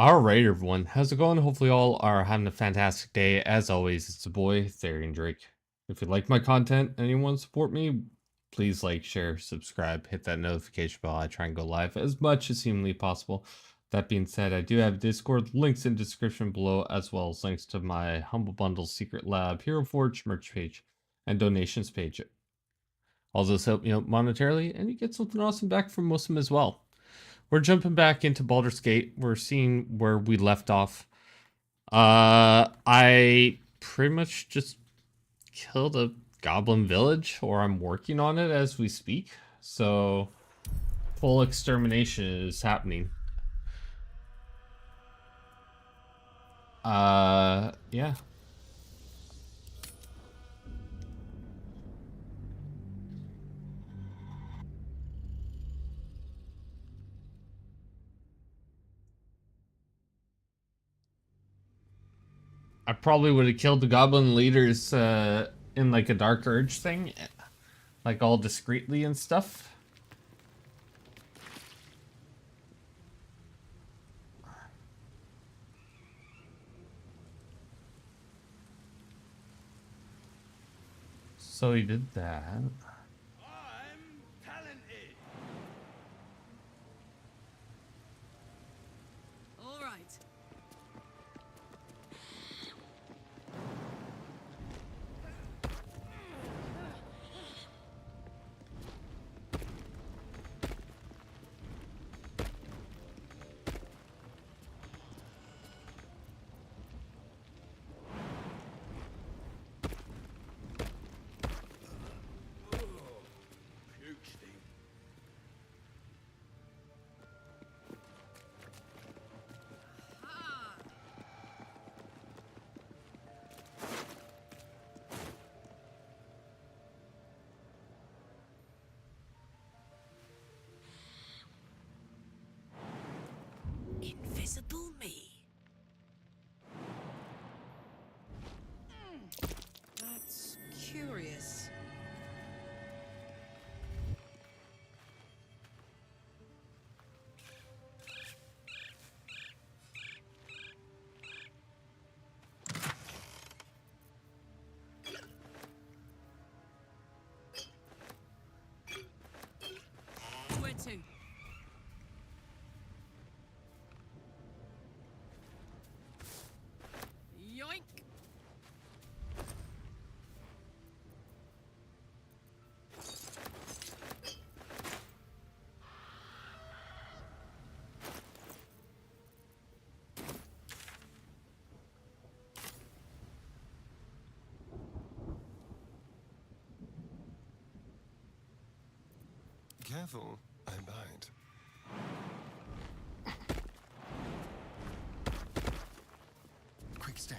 Alright, everyone. How's it going? Hopefully, all are having a fantastic day. As always, it's the boy, Therian Drake. If you like my content and you want to support me, please like, share, subscribe, hit that notification bell. I try and go live as much as humanly possible. That being said, I do have Discord, links in description below, as well as links to my Humble Bundle Secret Lab, Hero Forge merch page, and donations page. All those help me out monetarily, and you get something awesome back from most of them as well. We're jumping back into Baldur's Gate. We're seeing where we left off. I pretty much just killed a goblin village, or I'm working on it as we speak. So, full extermination is happening. Yeah. I probably would have killed the goblin leaders, in like a Dark Urge thing. Like all discreetly and stuff. So he did that. I'm talented. All right. Puke sting. Ah. Invisible me. That's curious. Where to? Yoink! Careful, I'm behind. Quick step.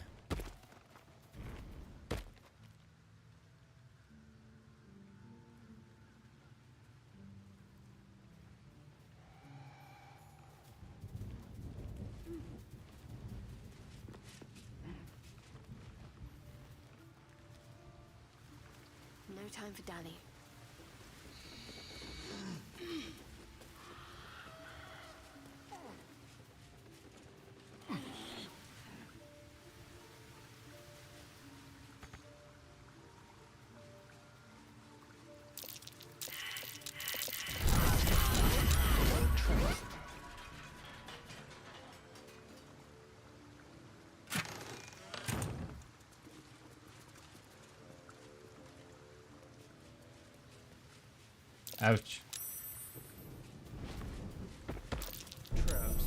No time for dally. Ouch. Traps.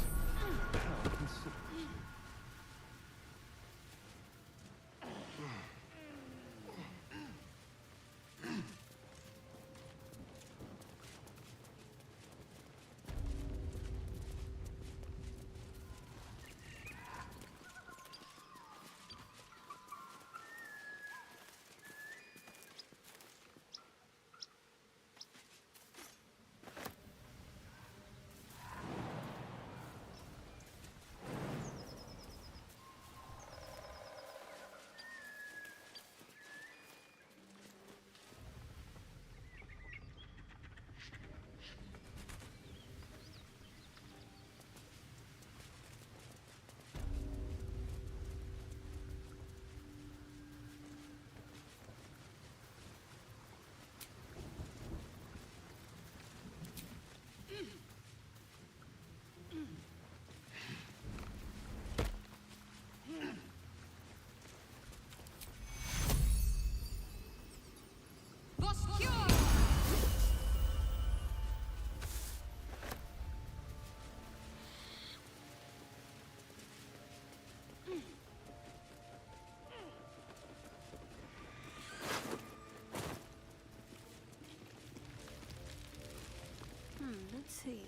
tea.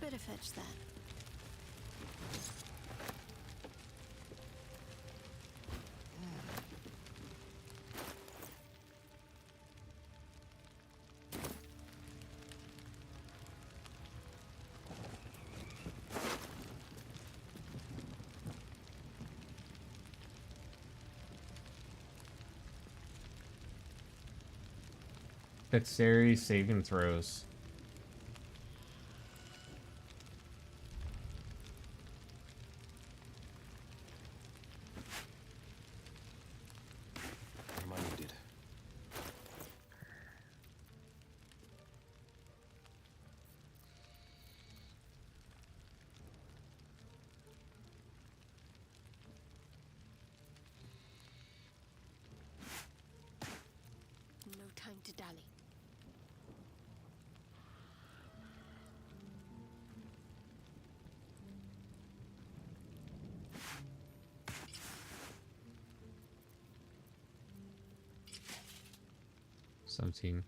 Better fetch that. Dexterity saving throws. Am I needed? No time to dally. Seventeen.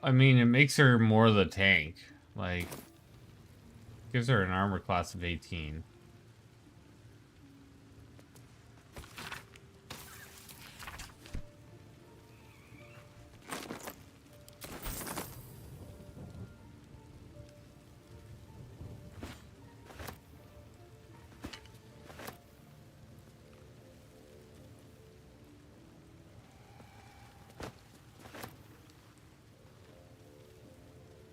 I mean, it makes her more the tank. Like, gives her an armor class of 18.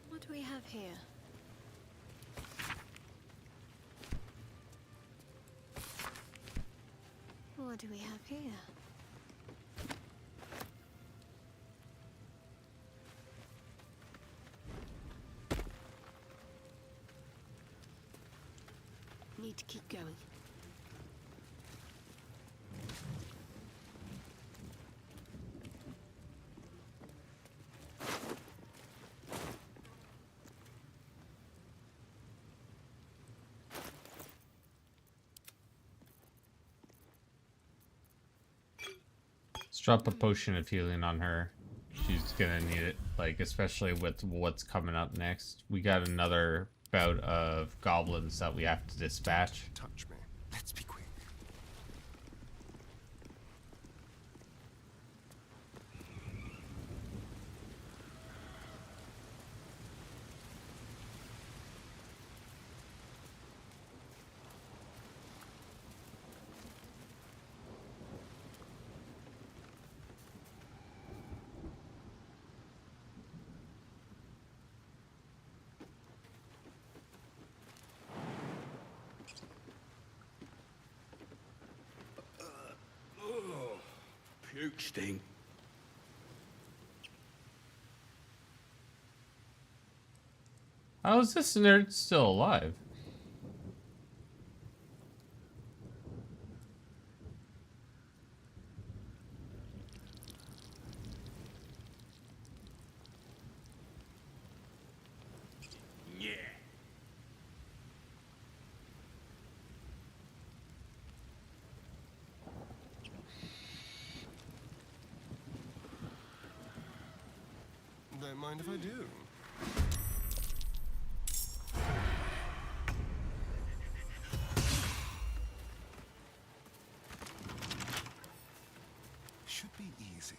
What do we have here? What do we have here? Need to keep going. Let's drop a potion of healing on her. She's gonna need it, like, especially with what's coming up next. We got another bout of goblins that we have to dispatch. Touch me. Let's be quick. Puke stink. How is this nerd still alive? Yeah. Don't mind if I do. Should be easy.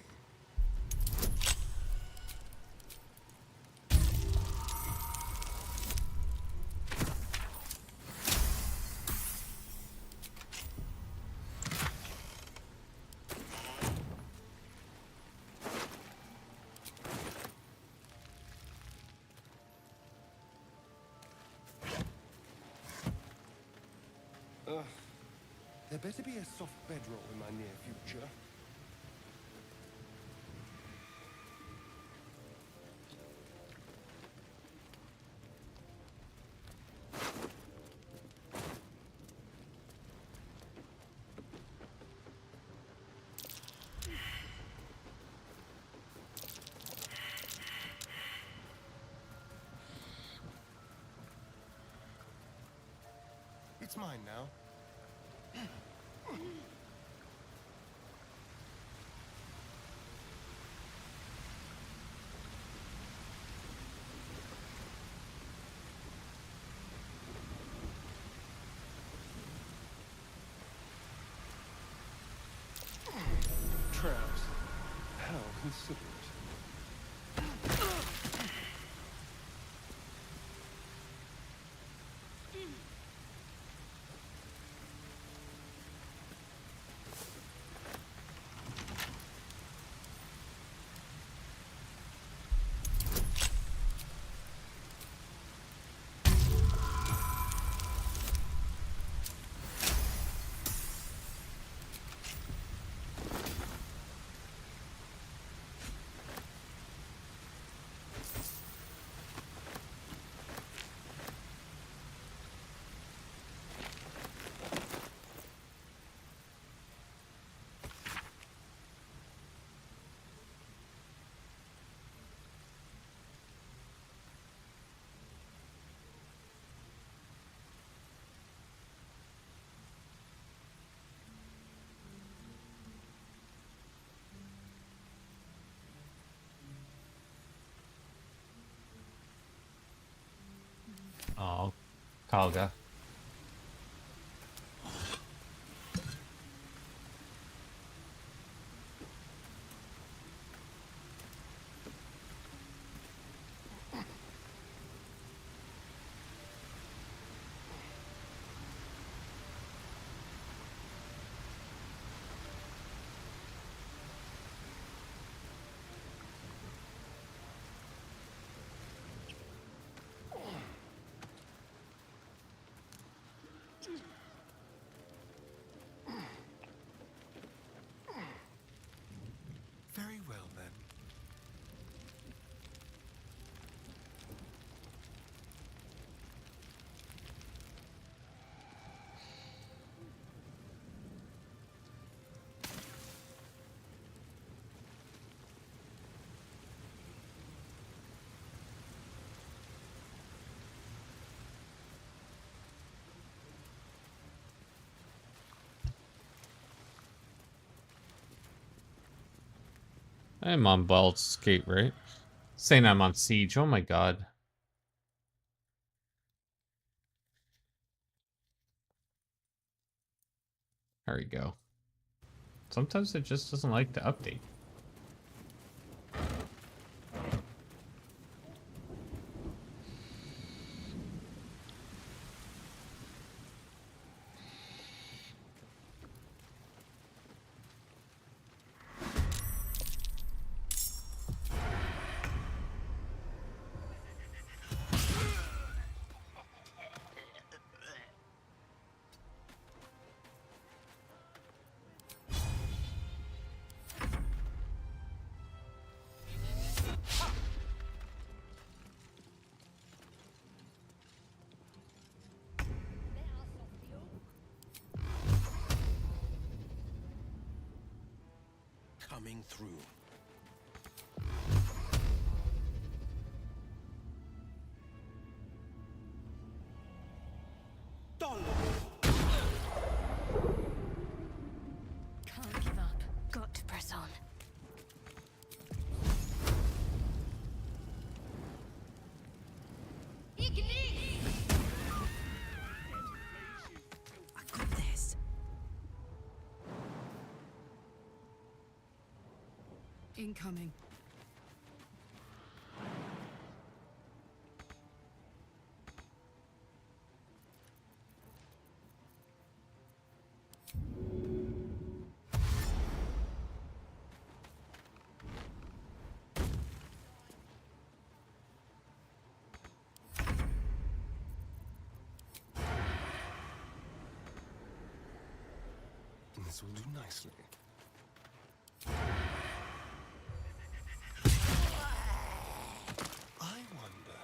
There better be a soft bedroll in my near future. It's mine now. Traps. How considerate. Oh, Kalga. Very well then. I'm on Baldur's Gate, right? Saying I'm on Siege. Oh my god. There we go. Sometimes it just doesn't like to update. Coming through. Can't give up. Got to press on. I got this. Incoming. This will do nicely. I wonder.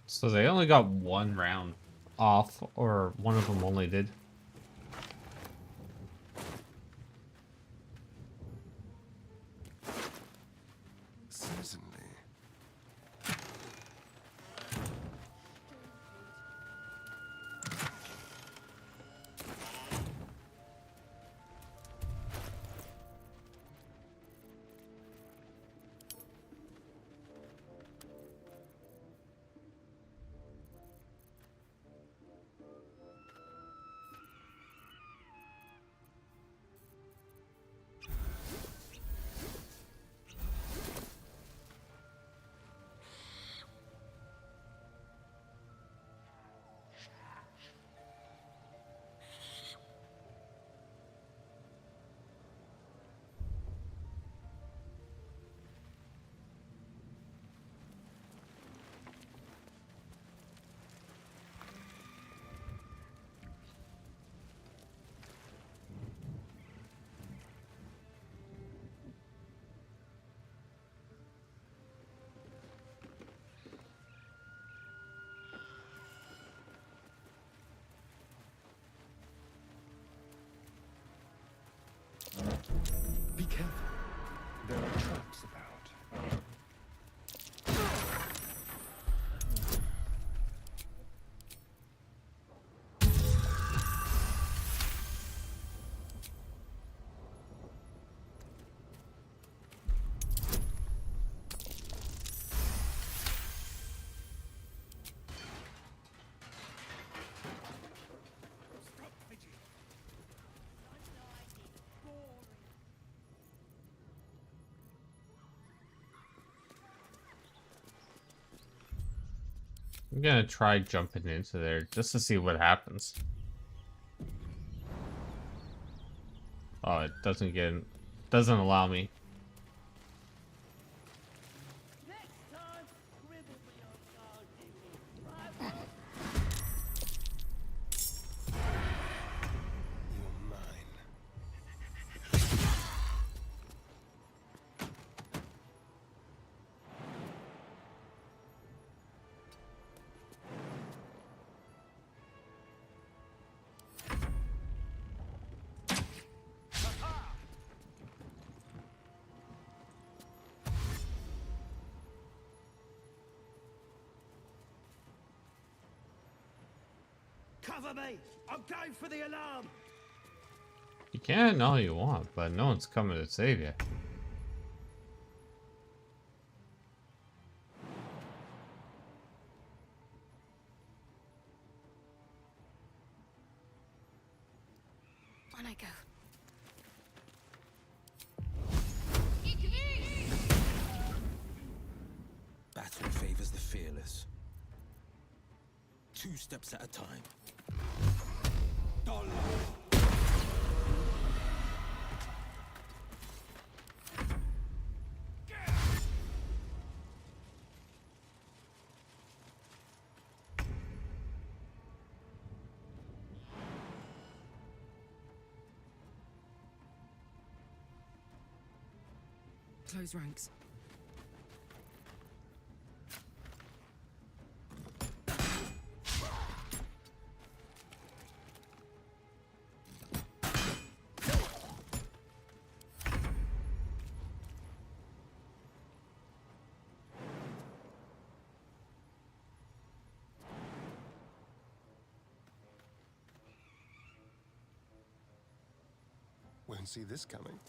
So they only got one round off, or one of them only did. Certainly. Be careful. There are traps about. I'm gonna try jumping into there just to see what happens. Oh, it doesn't allow me. You're mine. Cover me! I'm going for the alarm! You can all you want, but no one's coming to save you. On I go. Battle favors the fearless. 2 steps at a time. Close ranks. Won't see this coming.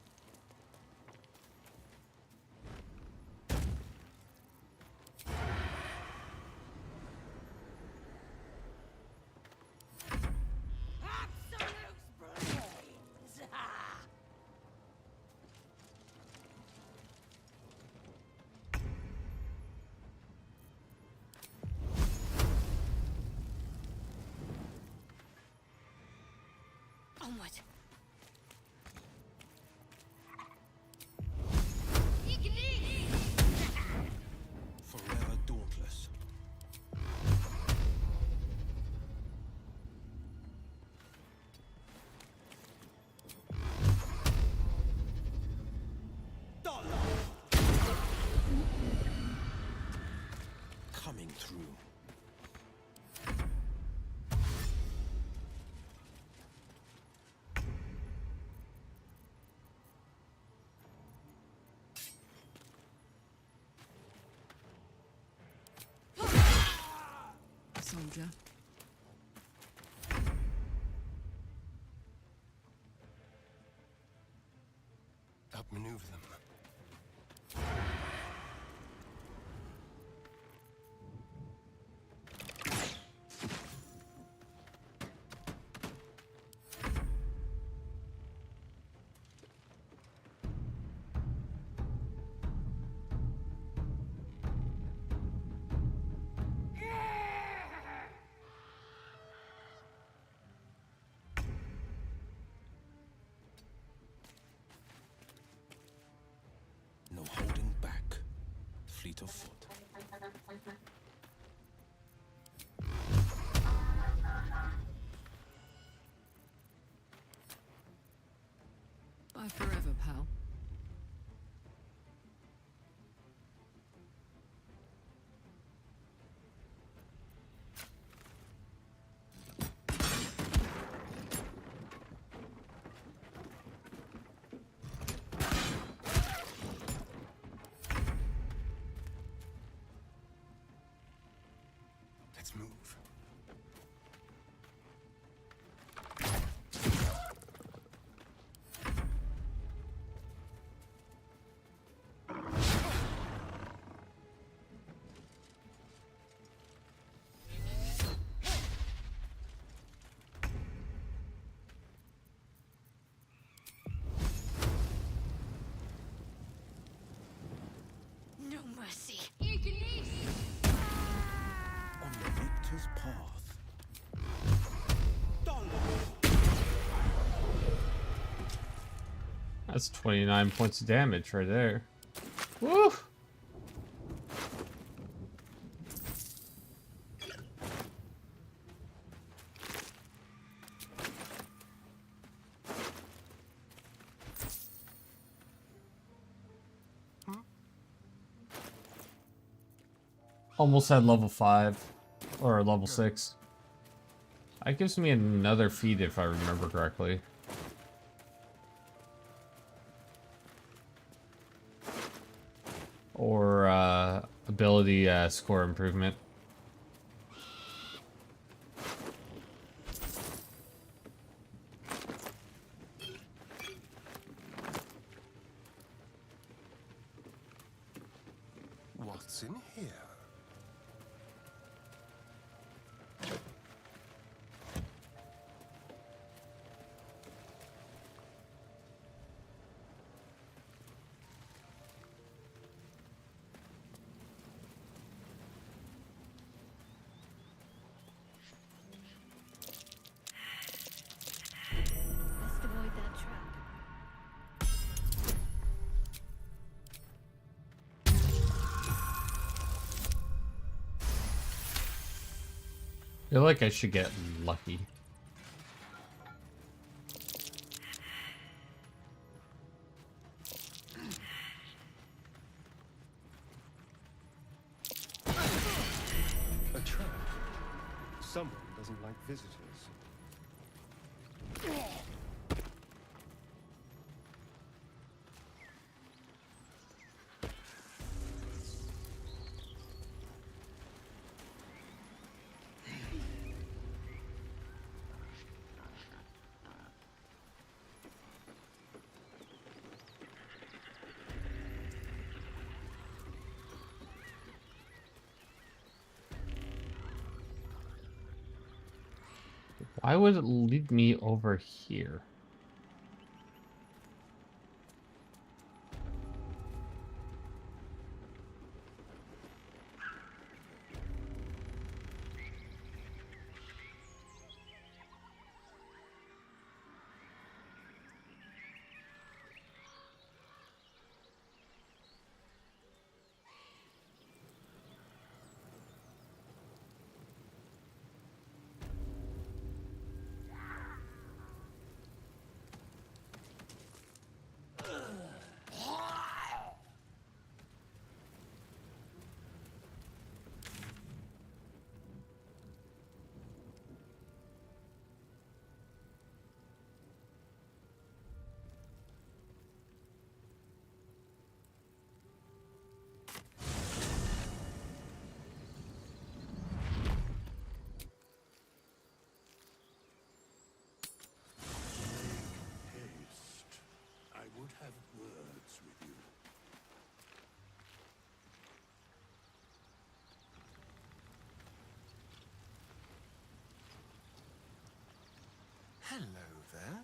Onward. Forever dauntless. soldier. Outmaneuver them. No holding back. Fleet of foot. Bye forever, pal. Let's move. No mercy. On the victor's path. That's 29 points of damage right there. Woo! Almost at level 5 or level 6. That gives me another feat if I remember correctly. Or ability score improvement. What's in here? Best avoid that trap. I feel like I should get lucky. A trap. Someone doesn't like visitors. Why would it lead me over here? Hello there.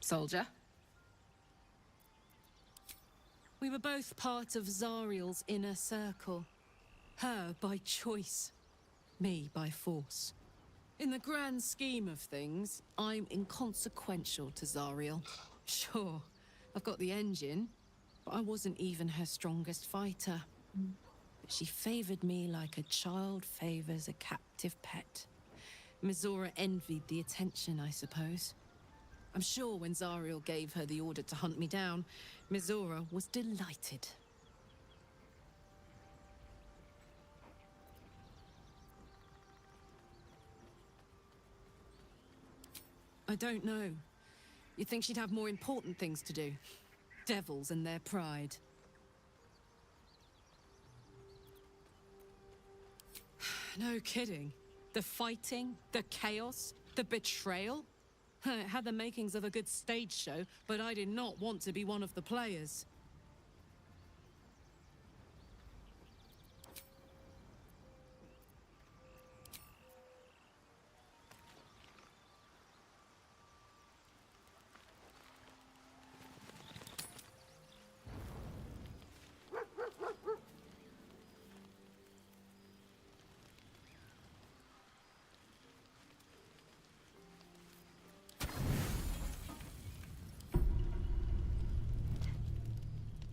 Soldier. We were both part of Zariel's inner circle. Her by choice, me by force. In the grand scheme of things, I'm inconsequential to Zariel. Sure, I've got the engine, but I wasn't even her strongest fighter. But she favored me like a child favors a captive pet. Mizora envied the attention, I suppose. I'm sure when Zariel gave her the order to hunt me down, Mizora was delighted. I don't know. You'd think she'd have more important things to do. Devils and their pride. No kidding. The fighting, the chaos, the betrayal. It had the makings of a good stage show, but I did not want to be one of the players.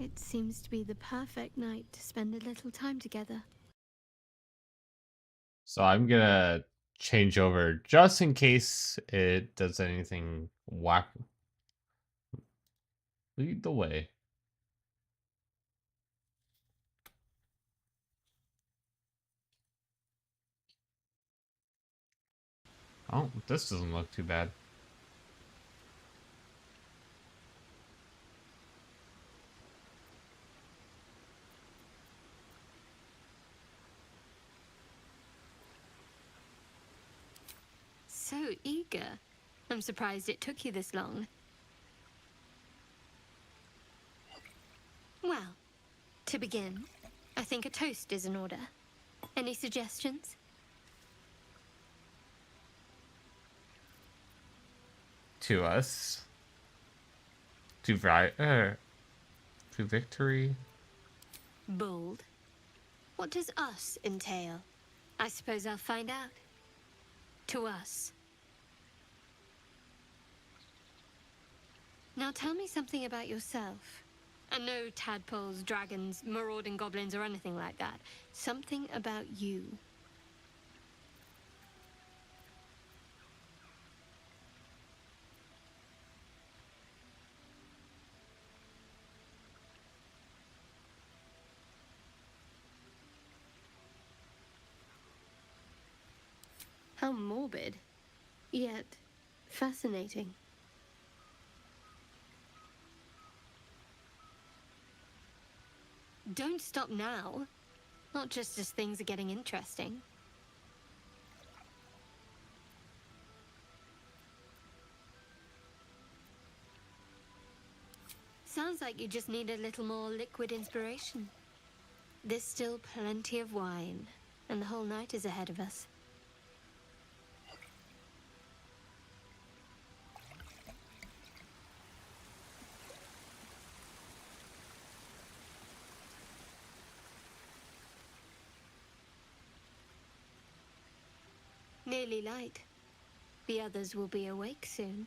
It seems to be the perfect night to spend a little time together. So I'm gonna change over just in case it does anything whack. Lead the way. Oh, this doesn't look too bad. So eager. I'm surprised it took you this long. Well, to begin, I think a toast is in order. Any suggestions? To us. To victory. Bold. What does us entail? I suppose I'll find out. To us. Now tell me something about yourself. And no tadpoles, dragons, marauding goblins, or anything like that. Something about you. How morbid, yet fascinating. Don't stop now. Not just as things are getting interesting. Sounds like you just need a little more liquid inspiration. There's still plenty of wine, and the whole night is ahead of us. Nearly light. The others will be awake soon.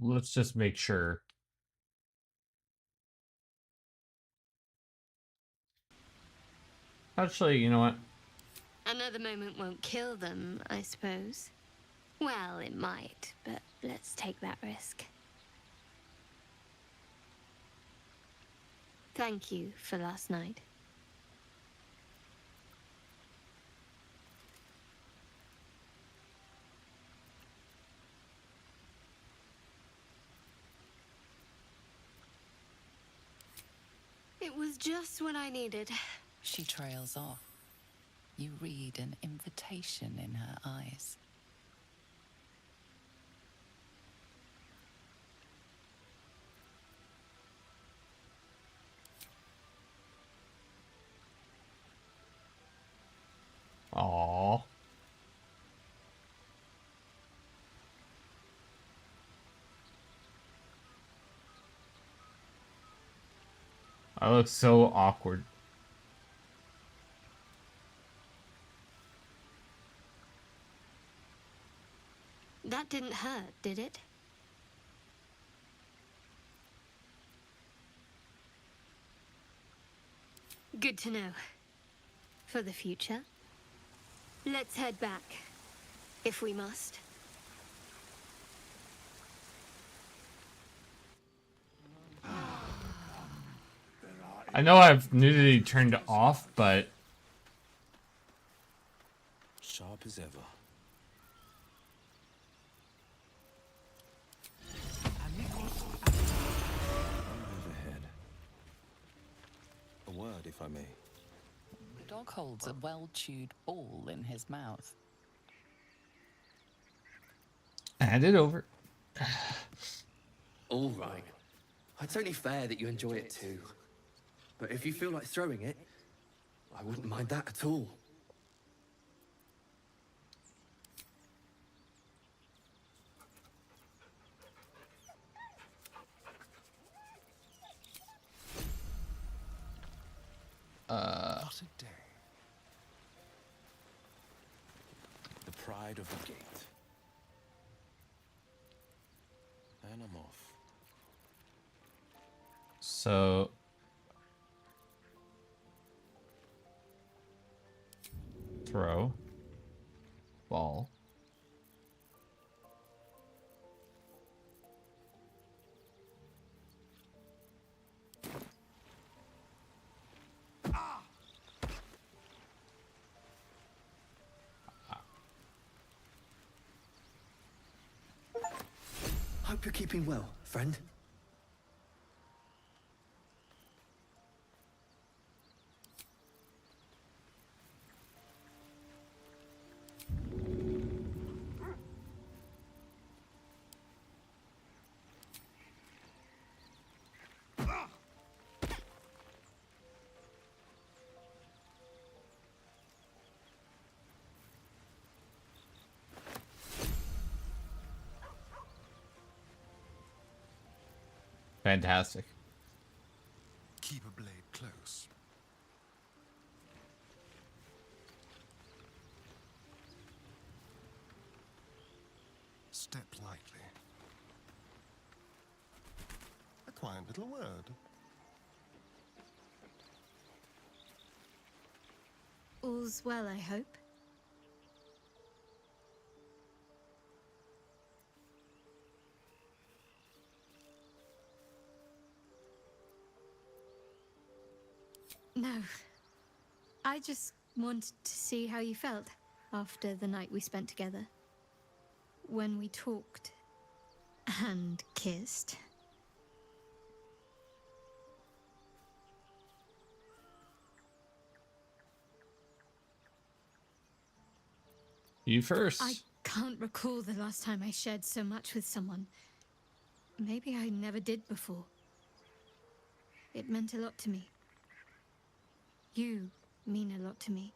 Let's just make sure. Actually, you know what? Another moment won't kill them, I suppose. Well, it might, but let's take that risk. Thank you for last night. It was just what I needed. She trails off. You read an invitation in her eyes. I look so awkward. That didn't hurt, did it? Good to know. For the future. Let's head back, if we must. I know I've nudity turned off, but Sharp as ever. Overhead. A word, if I may. The dog holds a well-chewed ball in his mouth. hand it over. All right. It's only fair that you enjoy it too. But if you feel like throwing it, I wouldn't mind that at all. What a day. The pride of the gate. And I'm off. So throw ball. Hope you're keeping well, friend. Fantastic. Keep a blade close. Step lightly. A quiet little word. All's well, I hope. No. I just wanted to see how you felt after the night we spent together. When we talked and kissed. You first. I can't recall the last time I shared so much with someone. Maybe I never did before. It meant a lot to me. You mean a lot to me.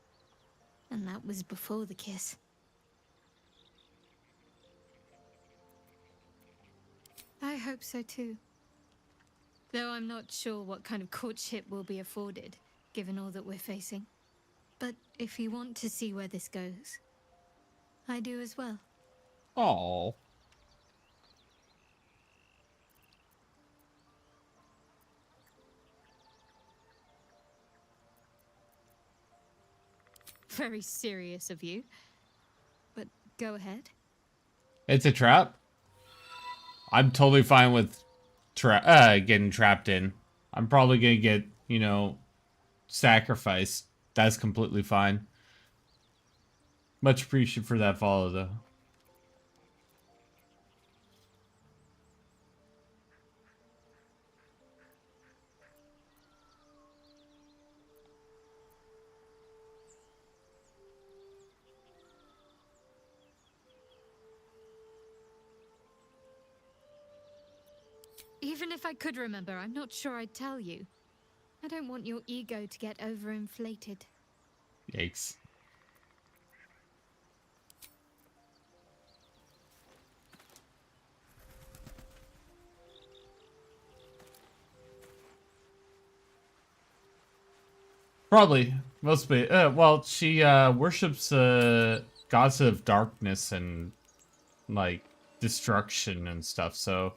And that was before the kiss. I hope so too. Though I'm not sure what kind of courtship will be afforded, given all that we're facing. But if you want to see where this goes, I do as well. Oh. Very serious of you. But go ahead. It's a trap. I'm totally fine with getting trapped in. I'm probably gonna get, you know, sacrificed. That's completely fine. Much appreciated for that follow, though. Even if I could remember, I'm not sure I'd tell you. I don't want your ego to get overinflated. Yikes. Probably. Mostly. Well, she worships gods of darkness and like destruction and stuff. So,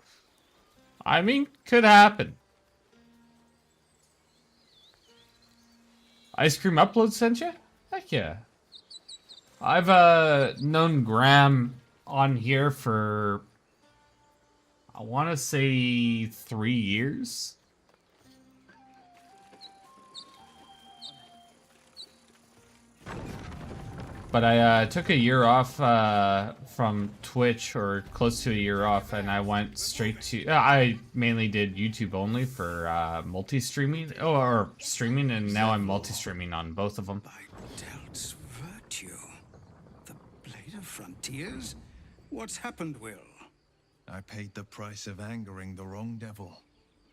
I mean, could happen. Ice cream upload sent you? Heck yeah. I've known Graham on here for I want to say 3 years. But I took a year off from Twitch, or close to a year off, and I went straight to. I mainly did YouTube only for multi-streaming, or streaming, and now I'm multi-streaming on both of them. By Delt's virtue. The Blade of Frontiers? What's happened, Will? I paid the price of angering the wrong devil.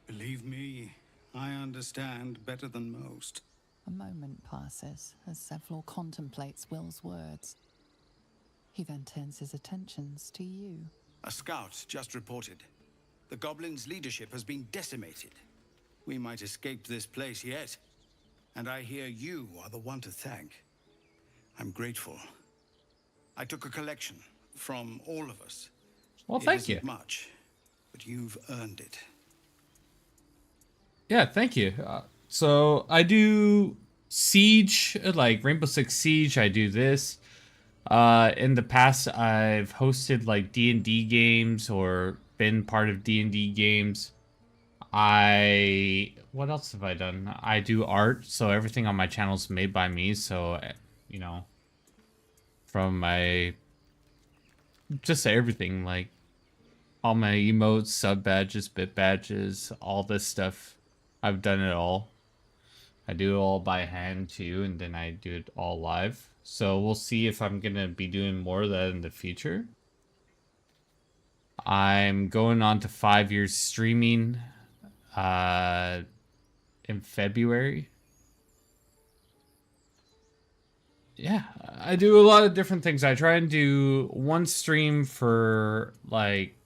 Believe me, I understand better than most. A moment passes as Zevlor contemplates Will's words. He then turns his attentions to you. A scout just reported. The goblins' leadership has been decimated. We might escape this place yet. And I hear you are the one to thank. I'm grateful. I took a collection from all of us. Well, thank It you. isn't much, but you've earned it. Yeah, thank you. So I do Siege, like Rainbow Six Siege. I do this. In the past, I've hosted like D&D games or been part of D&D games. What else have I done? I do art, so everything on my channel is made by me. So, you know, from my just everything, like all my emotes, sub badges, bit badges, all this stuff. I've done it all. I do it all by hand too, and then I do it all live. So we'll see if I'm gonna be doing more of that in the future. I'm going on to 5 years streaming in February. Yeah, I do a lot of different things. I try and do one stream for like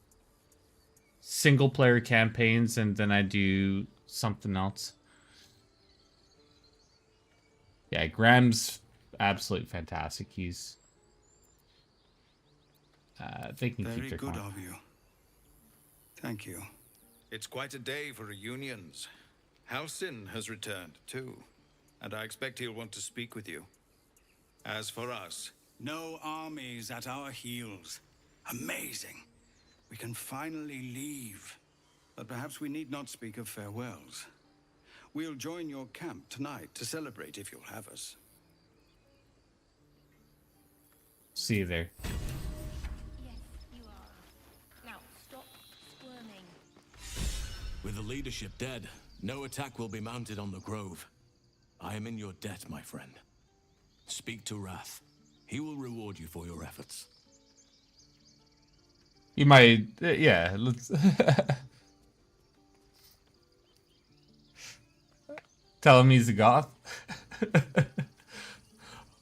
single player campaigns, and then I do something else. Yeah, Graham's absolutely fantastic. He's they can keep Very their good con- of you. Thank you. It's quite a day for reunions. Halcyon has returned, too. And I expect he'll want to speak with you. As for us, No armies at our heels. Amazing. We can finally leave. But perhaps we need not speak of farewells. We'll join your camp tonight to celebrate if you'll have us. See you there. Yes, you are. Now, stop squirming. With the leadership dead, no attack will be mounted on the Grove. I am in your debt, my friend. Speak to Wrath. He will reward you for your efforts. You might, yeah. Let's tell him he's a goth.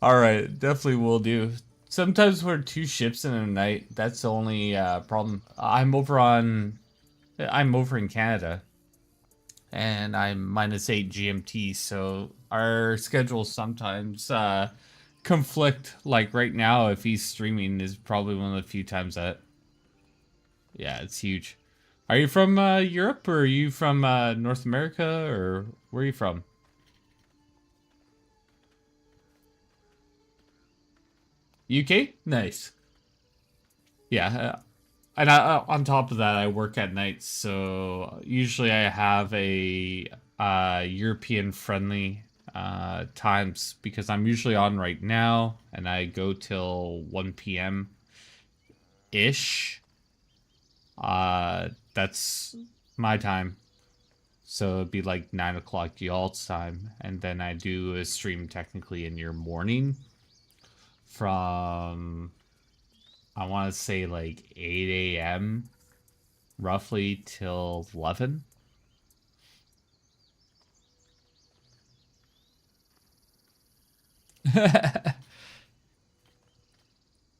All right, definitely will do. Sometimes we're 2 ships in a night. That's the only problem. I'm over in Canada, and I'm -8 GMT, so our schedules sometimes conflict. Like right now, if he's streaming, is probably one of the few times that. Yeah, it's huge. Are you from Europe, or are you from North America, or where are you from? UK? Nice. Yeah, and on top of that, I work at night, so usually I have a European-friendly times, because I'm usually on right now, and I go till 1 p.m.-ish. That's my time. So it'd be like 9 o'clock y'all's time, and then I do a stream technically in your morning from, I want to say like 8 a.m. roughly till 11.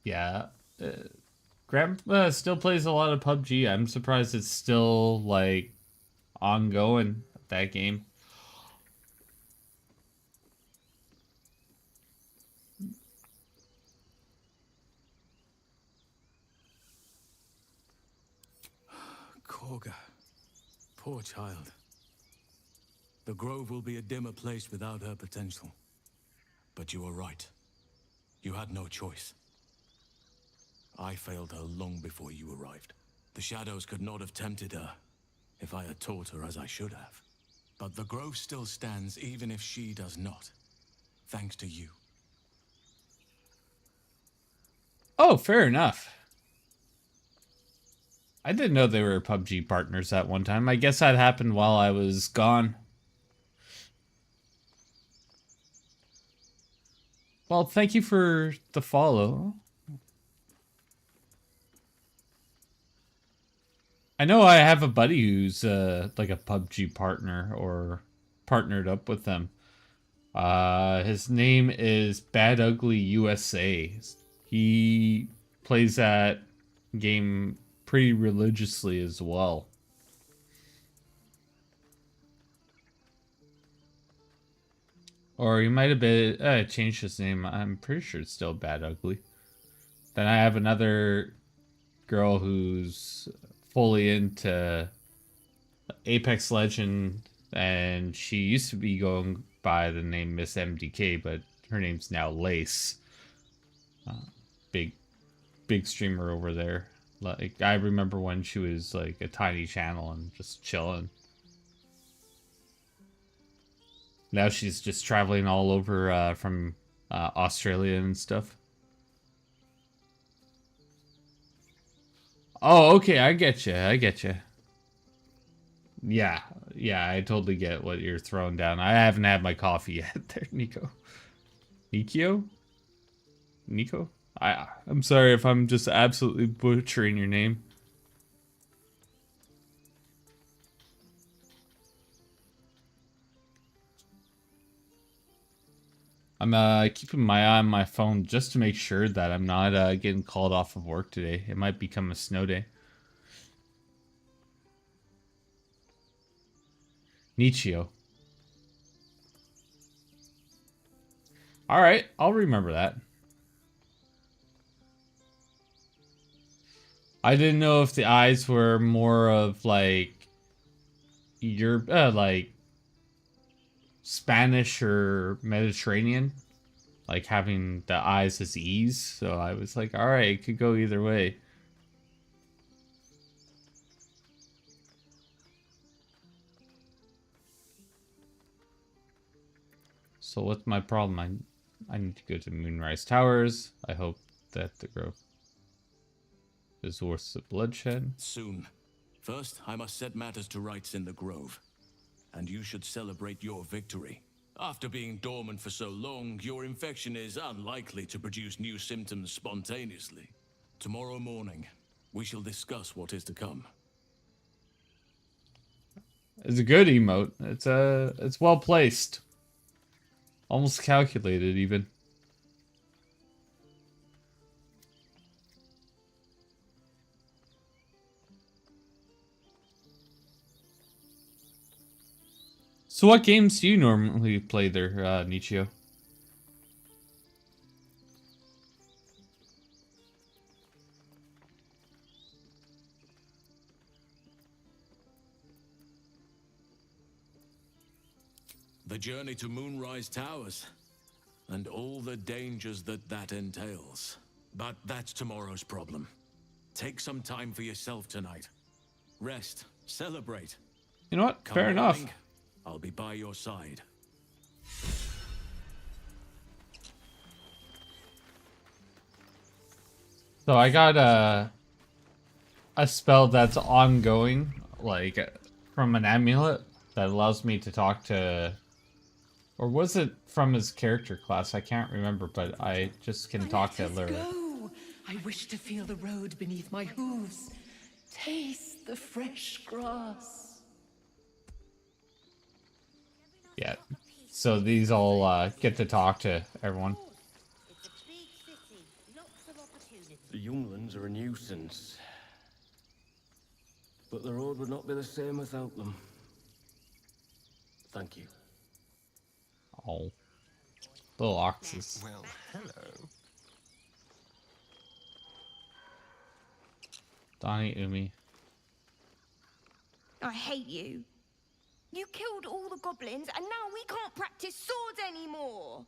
Yeah. Graham still plays a lot of PUBG. I'm surprised it's still like ongoing, that game. Olga. Poor child. The Grove will be a dimmer place without her potential. But you were right. You had no choice. I failed her long before you arrived. The shadows could not have tempted her if I had taught her as I should have. But the Grove still stands even if she does not. Thanks to you. Oh, fair enough. I didn't know they were PUBG partners at one time. I guess that happened while I was gone. Well, thank you for the follow. I know I have a buddy who's like a PUBG partner or partnered up with them. His name is Bad Ugly USA. He plays that game pretty religiously as well. Or he might have been changed his name. I'm pretty sure it's still Bad Ugly. Then I have another girl who's fully into Apex Legend, and she used to be going by the name Miss MDK, but her name's now Lace. Big streamer over there. Like, I remember when she was like a tiny channel and just chilling. Now she's just traveling all over from Australia and stuff. Oh, okay, I get you. I get you. Yeah, I totally get what you're throwing down. I haven't had my coffee yet there, Nico. Nikio? Nico? I'm sorry if I'm just absolutely butchering your name. I'm keeping my eye on my phone just to make sure that I'm not getting called off of work today. It might become a snow day. Nichio. Alright, I'll remember that. I didn't know if the eyes were more of like like Spanish or Mediterranean, like having the eyes as E's. So I was like, all right, it could go either way. So what's my problem? I need to go to Moonrise Towers. I hope that the growth is worth the bloodshed. Soon. First, I must set matters to rights in the Grove. And you should celebrate your victory. After being dormant for so long, your infection is unlikely to produce new symptoms spontaneously. Tomorrow morning, we shall discuss what is to come. It's a good emote. It's well placed. Almost calculated even. So what games do you normally play there, Nichio? The journey to Moonrise Towers, and all the dangers that entails. But that's tomorrow's problem. Take some time for yourself tonight. Rest, celebrate. You know what? Fair enough. Morning, I'll be by your side. So I got a spell that's ongoing, like from an amulet that allows me to talk to, or was it from his character class? I can't remember, but I just can talk to Lyra. Go. I wish to feel the road beneath my hooves. Taste the fresh grass. Yeah. So these all get to talk to everyone. It's a big city, lots of opportunities. The younglings are a nuisance. But the road would not be the same without them. Thank you. Oh. Little oxes. Well, hello. Donnie, Umi. I hate you. You killed all the goblins, and now we can't practice swords anymore.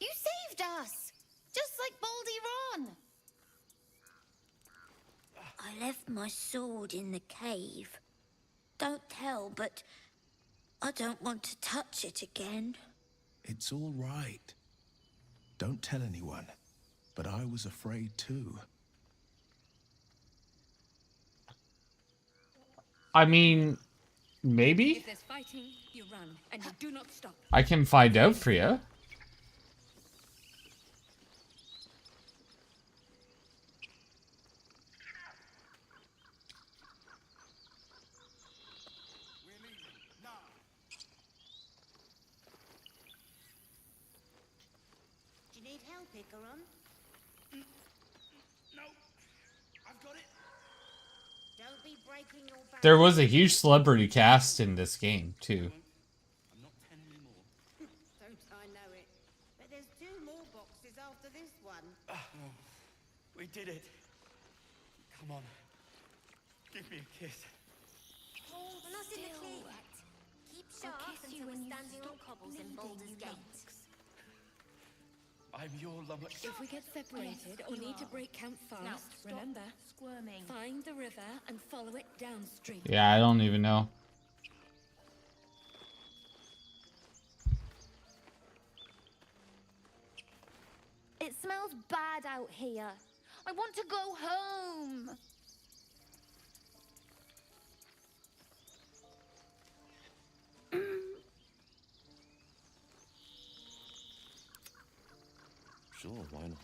You saved us, just like Baldy Ron. I left my sword in the cave. Don't tell, but I don't want to touch it again. It's all right. Don't tell anyone. But I was afraid too. I mean, maybe? If there's fighting, you run, and you do not stop. I can find out for you. Do you need help, Icaron? No, I've got it. Don't be breaking your back. There was a huge celebrity cast in this game, too. I'm not 10 anymore. Don't I know it? But there's 2 more boxes after this one. We did it. Come on. Give me a kiss. Hold We're not in the clear yet. Keep sharp until we're standing on cobbles in Baldur's Gate. I'm your lummox. If we get separated or need to break camp fast, remember, Squirming. find the river and follow it downstream. Yeah, I don't even know. It smells bad out here. I want to go home. Sure, why not?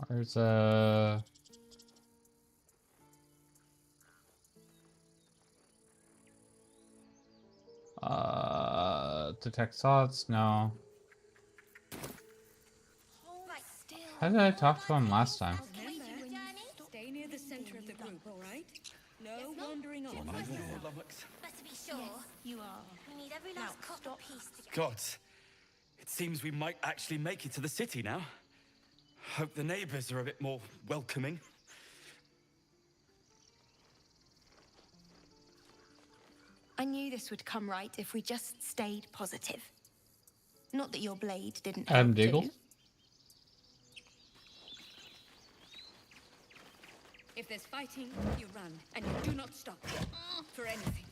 There's a... detect thoughts? No. How did I talk to him last time? Remember, stay near the center of the group, all right? No wandering off. I'm your lummox. Better be sure. You are. We need every last copper piece to get. Gods. It seems we might actually make it to the city now. Hope the neighbors are a bit more welcoming. I knew this would come right if we just stayed positive. Not that your blade didn't Adam help Diggle? too. If there's fighting, you run, and you do not stop for anything.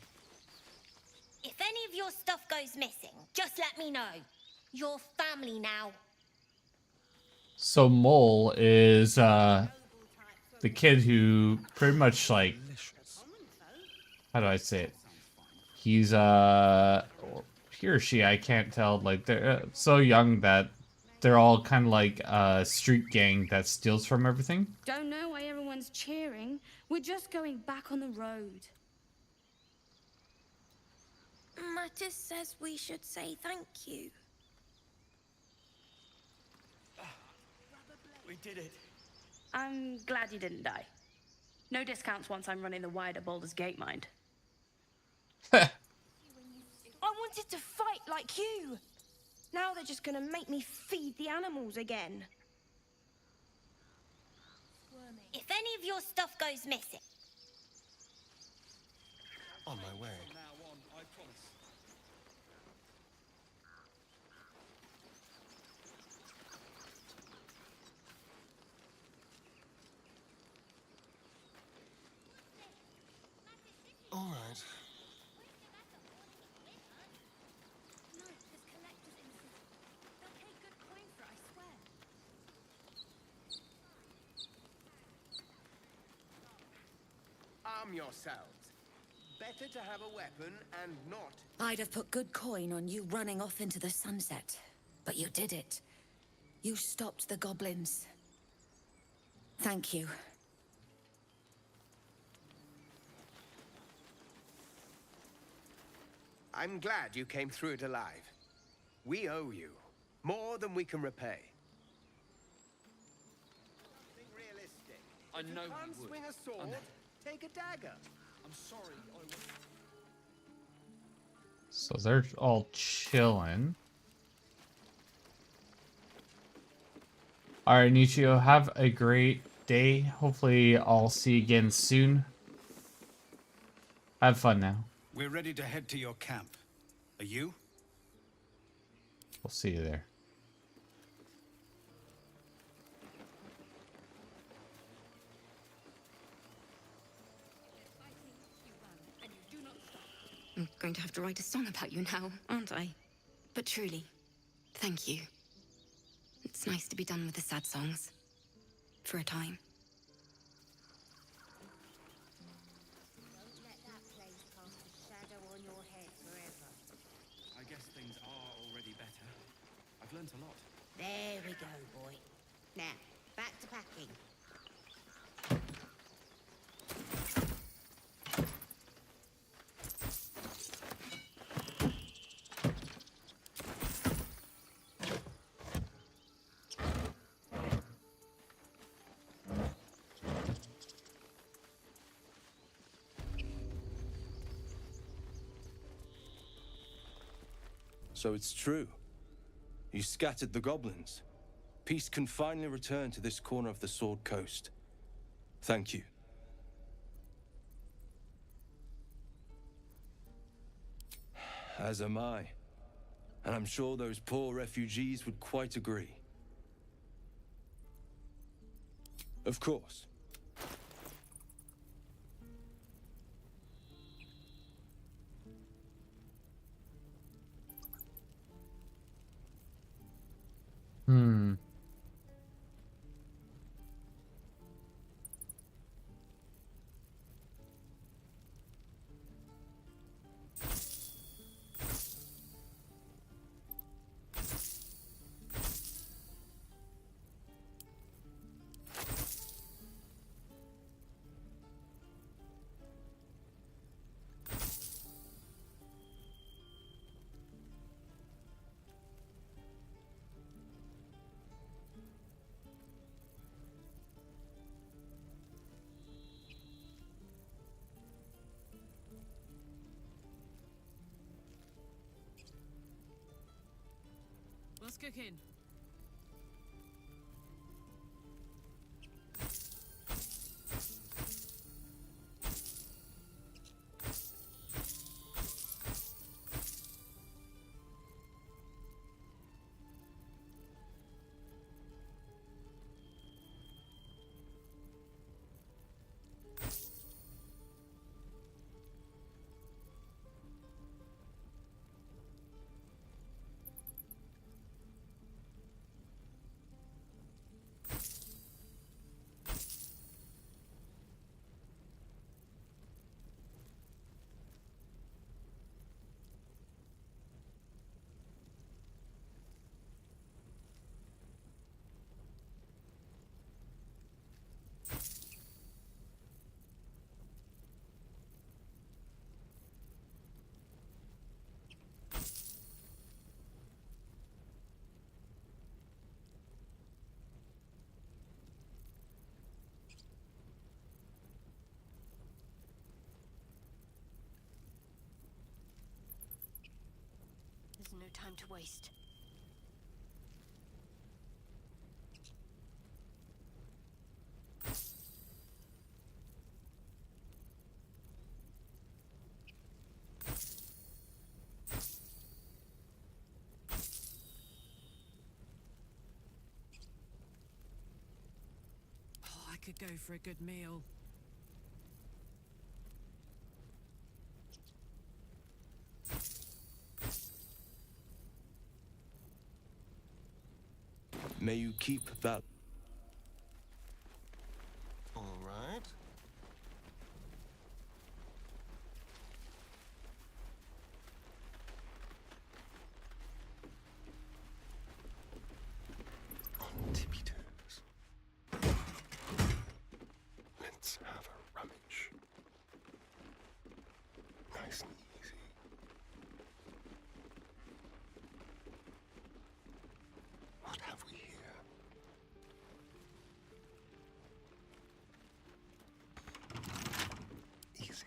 If any of your stuff goes missing, just let me know. You're family now. So Mole is the kid who pretty much like, how do I say it? He's he or she, I can't tell, like they're so young that they're all kind of like a street gang that steals from everything. Don't know why everyone's cheering. We're just going back on the road. Mattis says we should say thank you. We did it. I'm glad you didn't die. No discounts once I'm running the wider Baldur's Gate, mind. I wanted to fight like you. Now they're just gonna make me feed the animals again. If any of your stuff goes missing. On my way. Now on, I promise. All right. No, there's collectors in the city. They'll pay good coin for it, I swear. Arm yourselves. Better to have a weapon and not. I'd have put good coin on you running off into the sunset. But you did it. You stopped the goblins. Thank you. I'm glad you came through it alive. We owe you more than we can repay. Something realistic. I If know you can't we would. swing a sword, take a dagger. I'm sorry, I was... So they're all chilling. All right, Nichio, have a great day. Hopefully, I'll see you again soon. Have fun now. We're ready to head to your camp. Are you? We'll see you there. I'm going to have to write a song about you now, aren't I? But truly, thank you. It's nice to be done with the sad songs. For a time. Don't let that place cast a shadow on your head forever. I guess things are already better. I've learnt a lot. There we go, boy. Now, back to packing. So it's true. You scattered the goblins. Peace can finally return to this corner of the Sword Coast. Thank you. As am I. And I'm sure those poor refugees would quite agree. Of course. What's cooking? There's no time to waste. Oh, I could go for a good meal. May you keep that. All right. On tippy toes. Let's have a rummage. Nice and easy. What have we here? Easy.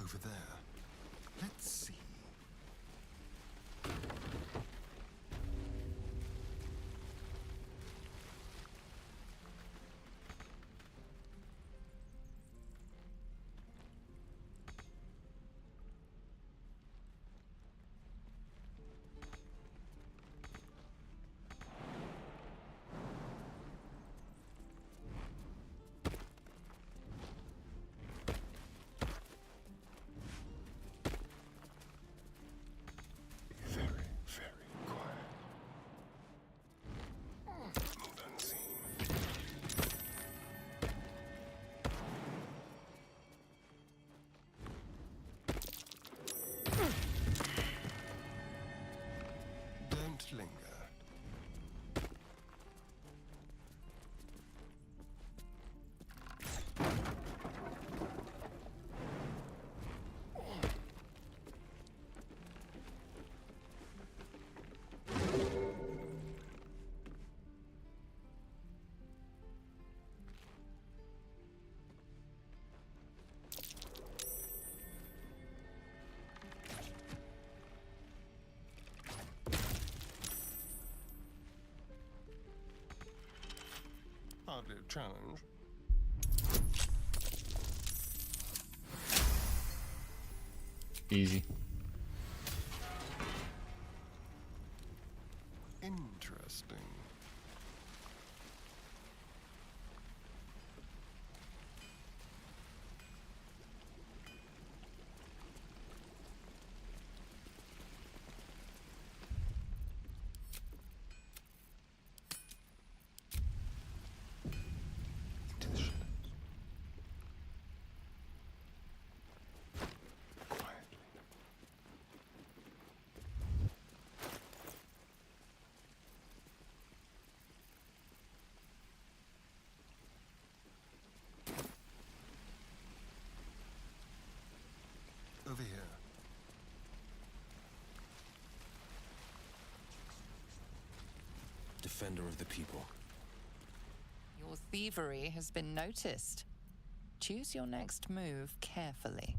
over there. Let's see. Linger. Hardly a challenge. Easy. Interesting. Over here. Defender of the people. Your thievery has been noticed. Choose your next move carefully.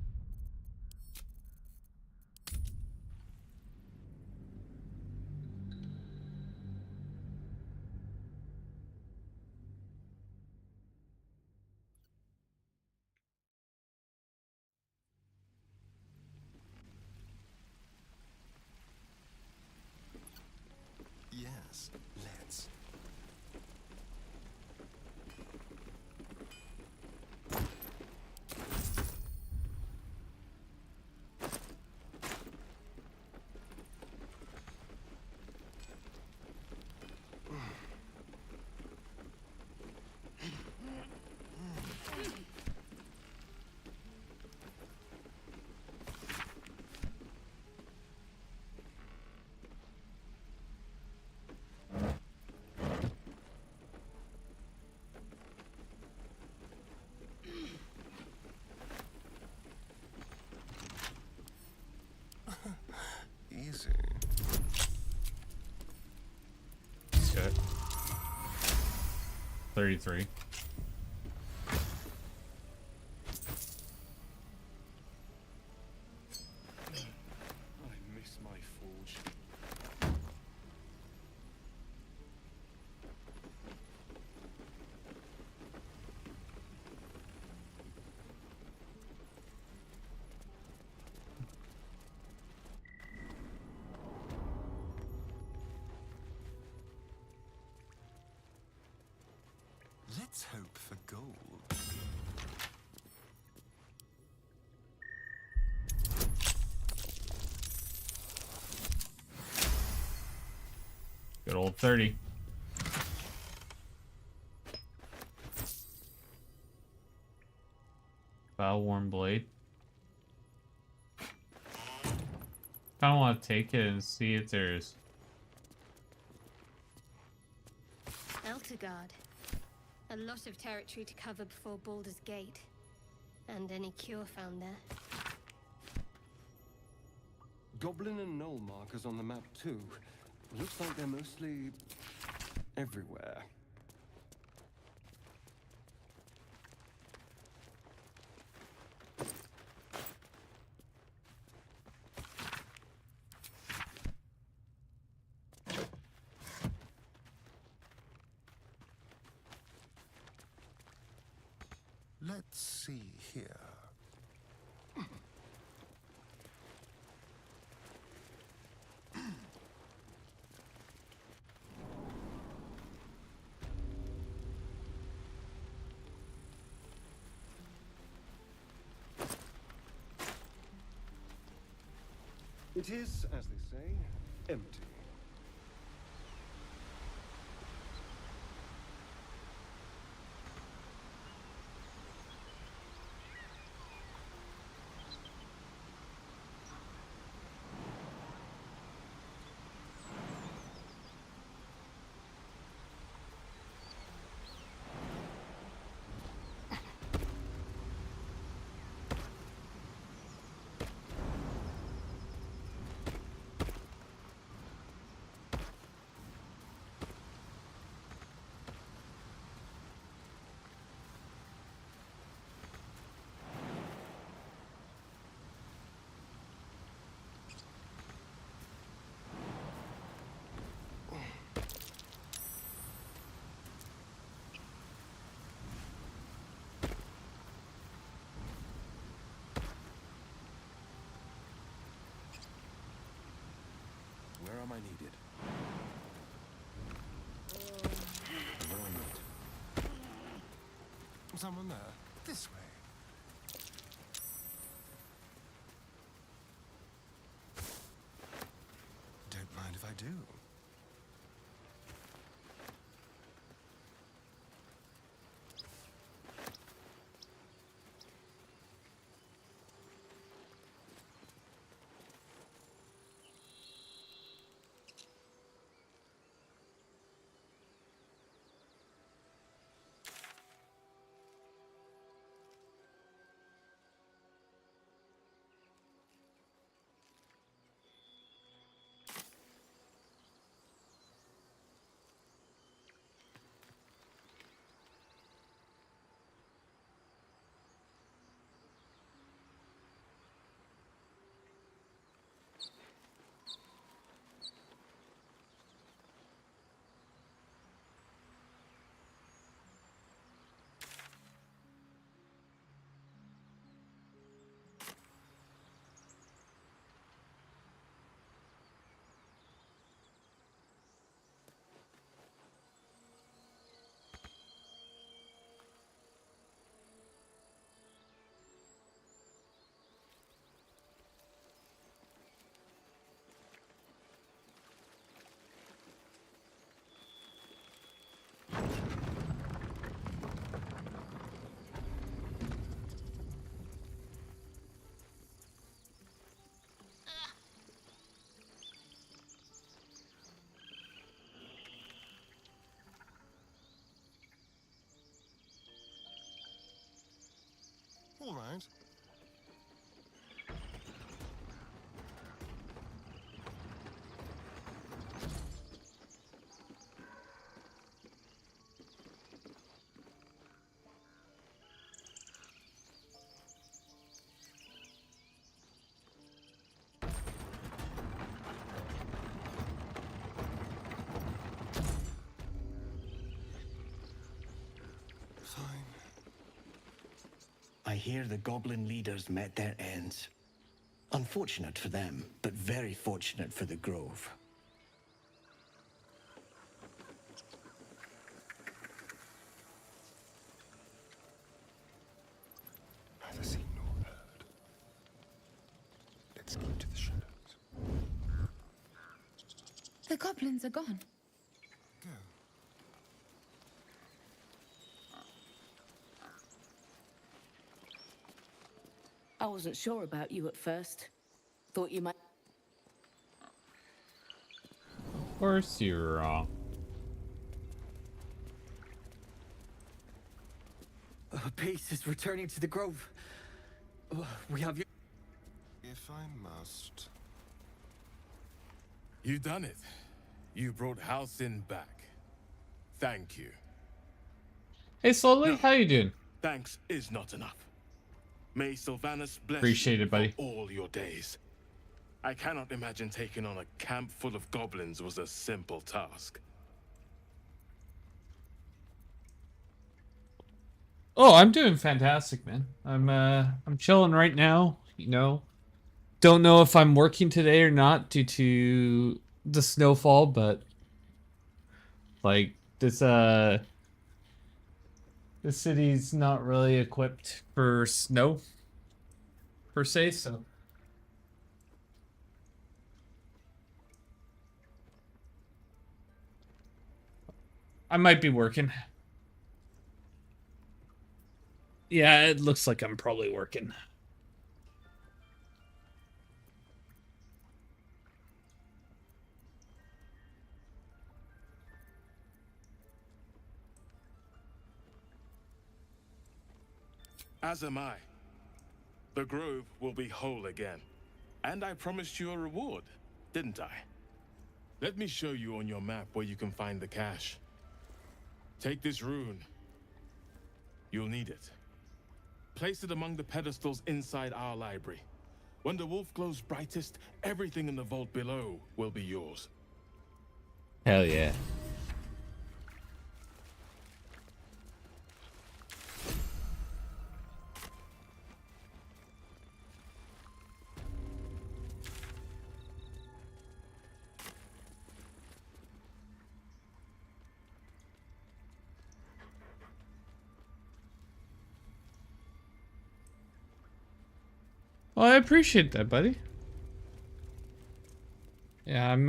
Yes, let's. Easy. Good. 33. I miss my forge. Let's hope for gold. Good old 30. Foul-worn blade. Kinda want to take it and see if there's... Eltergard. A lot of territory to cover before Baldur's Gate. And any cure found there. Goblin and gnoll markers on the map too. Looks like they're mostly everywhere. Let's see here. It is, as they say, empty. Where am I needed? Where am I? Someone there. This way. Don't mind if I do. All right. Fine. I hear the goblin leaders met their ends. Unfortunate for them, but very fortunate for the Grove. Neither seen nor heard. Let's keep to the shadows. The goblins are gone. Go. I wasn't sure about you at first. Thought you might. Of course you're wrong. Peace is returning to the Grove. We have you. If I must. You done it. You brought Halcyon back. Thank you. Hey, Slowly, No, how you doing? thanks is not enough. May Sylvanas bless Appreciate you it, buddy. for all your days. I cannot imagine taking on a camp full of goblins was a simple task. Oh, I'm doing fantastic, man. I'm chilling right now, you know. Don't know if I'm working today or not due to the snowfall, but like this city's not really equipped for snow per se, so I might be working. Yeah, it looks like I'm probably working. As am I. The grove will be whole again. And I promised you a reward, didn't I? Let me show you on your map where you can find the cache. Take this rune. You'll need it. Place it among the pedestals inside our library. When the wolf glows brightest, everything in the vault below will be yours. Hell yeah. Well, I appreciate that, buddy. Yeah, I'm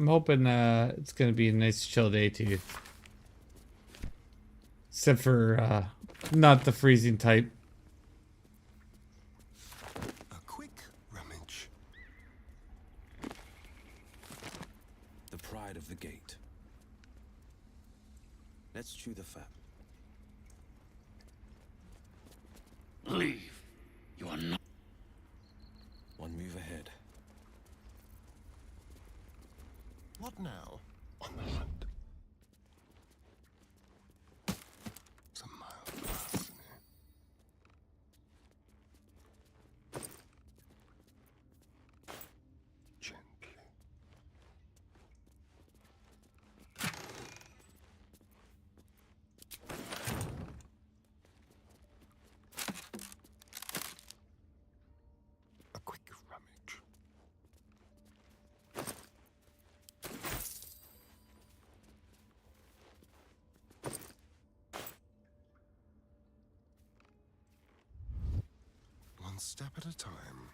hoping it's gonna be a nice chill day too. Except for not the freezing type. A quick rummage. The pride of the gate. Let's chew the fat. Leave. You are not. One move ahead. What now? On the hunt. Some mild grass in here. Gently. A quick rummage. One step at a time.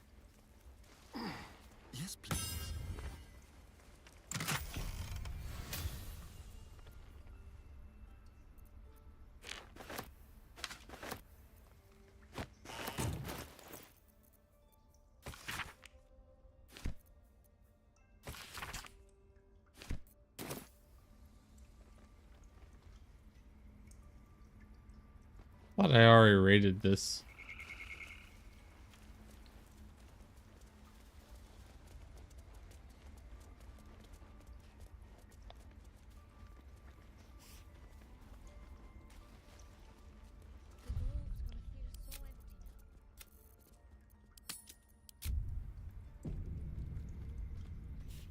Yes, please. Thought I already rated this.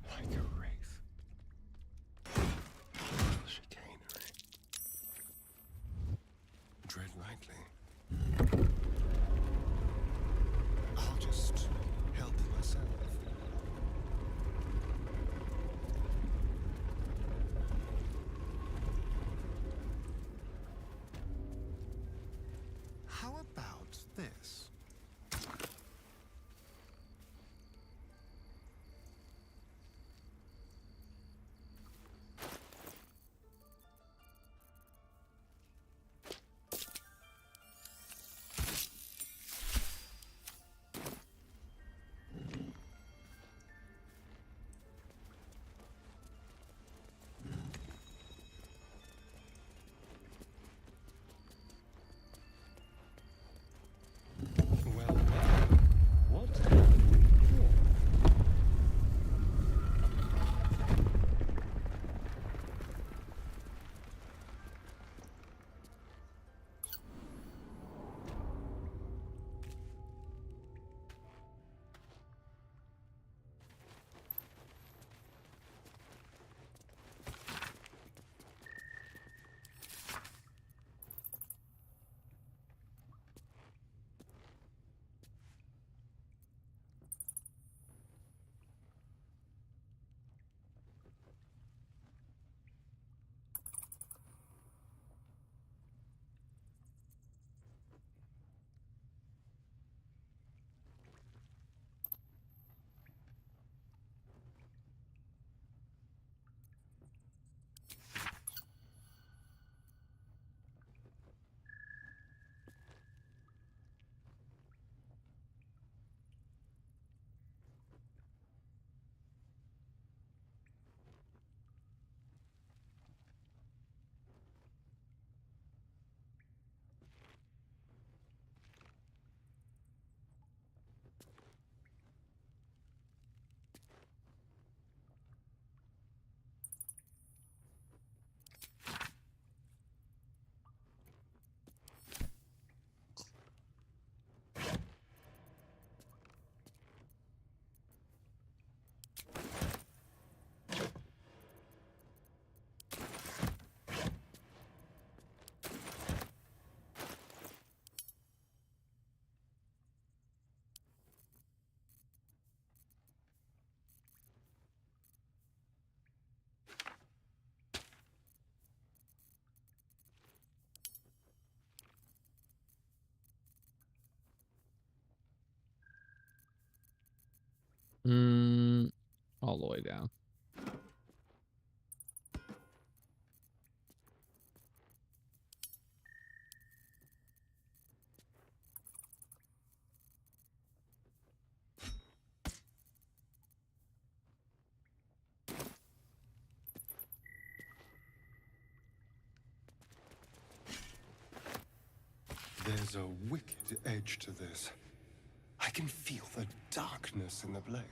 Like a wraith. Chicanery. Tread lightly. I'll just help myself. How about this? All the way down. There's a wicked edge to this. I can feel the darkness in the blade.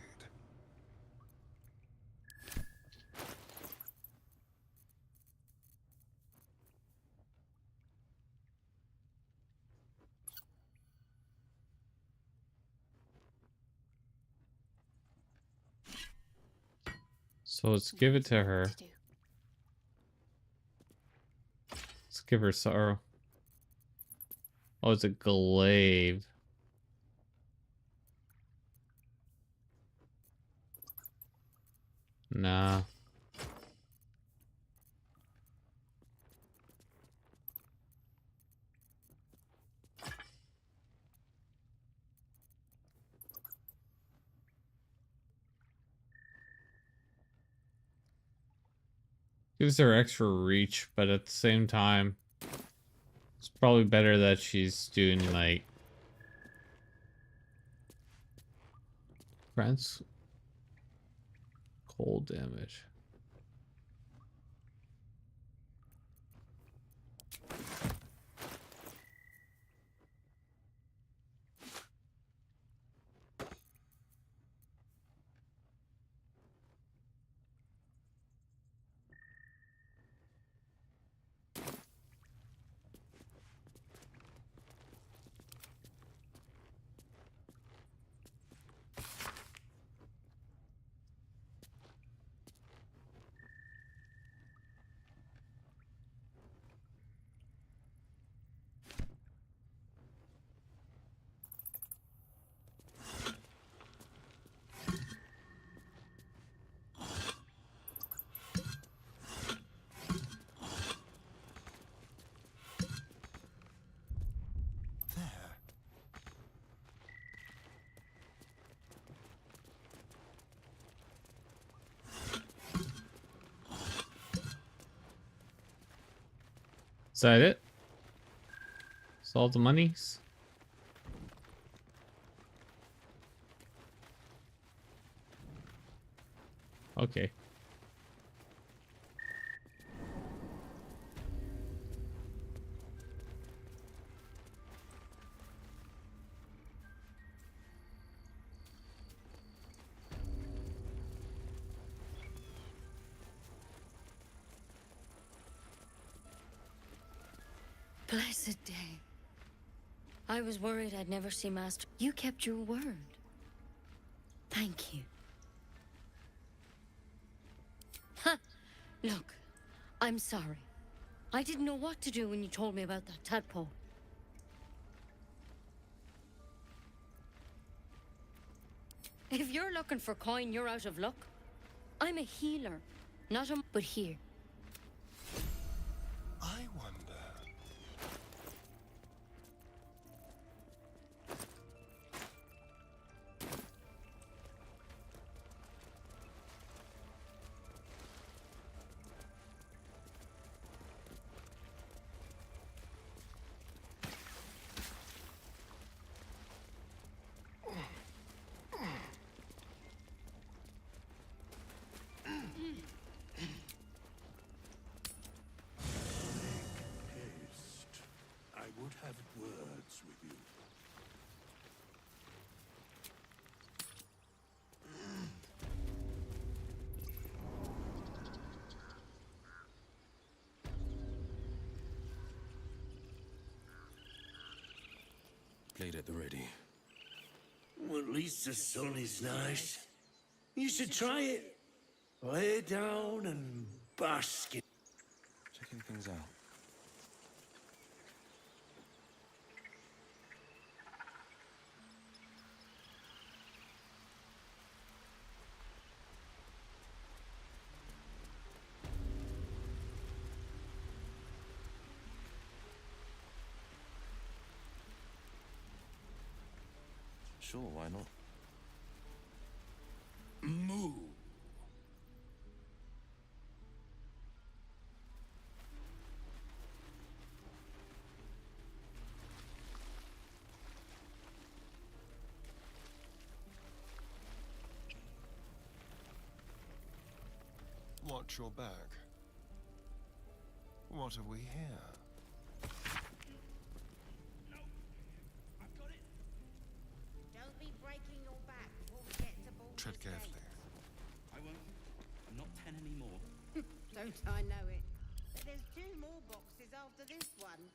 So let's give it to her. Let's give her sorrow. Oh, it's a glaive. Nah. Gives her extra reach, but at the same time, it's probably better that she's doing like grants cold damage. Is that it? Is all the monies? Okay. Blessed day. I was worried I'd never see Master. You kept your word. Thank you. Ha! Look, I'm sorry. I didn't know what to do when you told me about that tadpole. If you're looking for coin, you're out of luck. I'm a healer, not a... But here. I wonder. I would have words with you. Blade at the ready. Well, at least the sun is nice. You should try it. Lay down and bask in. Checking things out. Sure, why not? watch your back. What have we here? Don't be breaking your back before we get to Baldur's Tread carefully. Gate. I won't. I'm not 10 anymore. Don't I know it? But there's 2 more boxes after this one.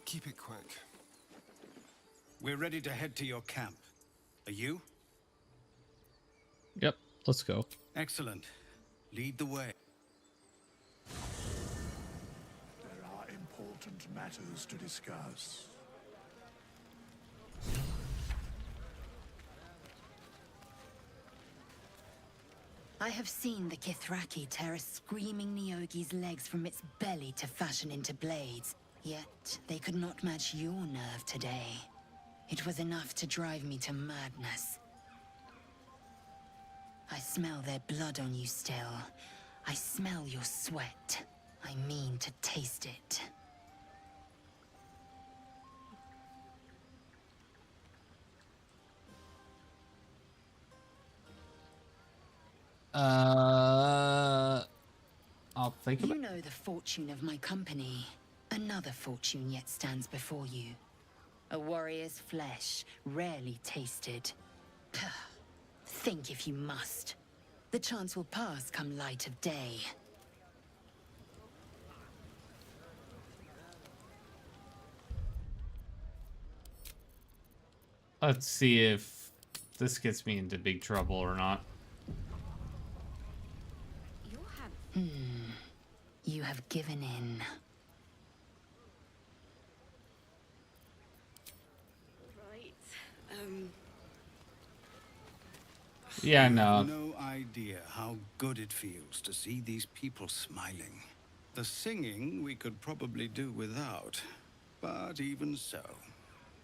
Keep it quick. We're ready to head to your camp. Are you? Yep, let's go. Excellent. Lead the way. There are important matters to discuss. I have seen the Kithraki tear a screaming Neogi's legs from its belly to fashion into blades. Yet, they could not match your nerve today. It was enough to drive me to madness. I smell their blood on you still. I smell your sweat. I mean to taste it. I'll think about it. You know the fortune of my company. Another fortune yet stands before you. A warrior's flesh, rarely tasted. Think if you must. The chance will pass come light of day. Let's see if this gets me into big trouble or not. You have given in. Right. Yeah, You no. have no idea how good it feels to see these people smiling. The singing we could probably do without, but even so,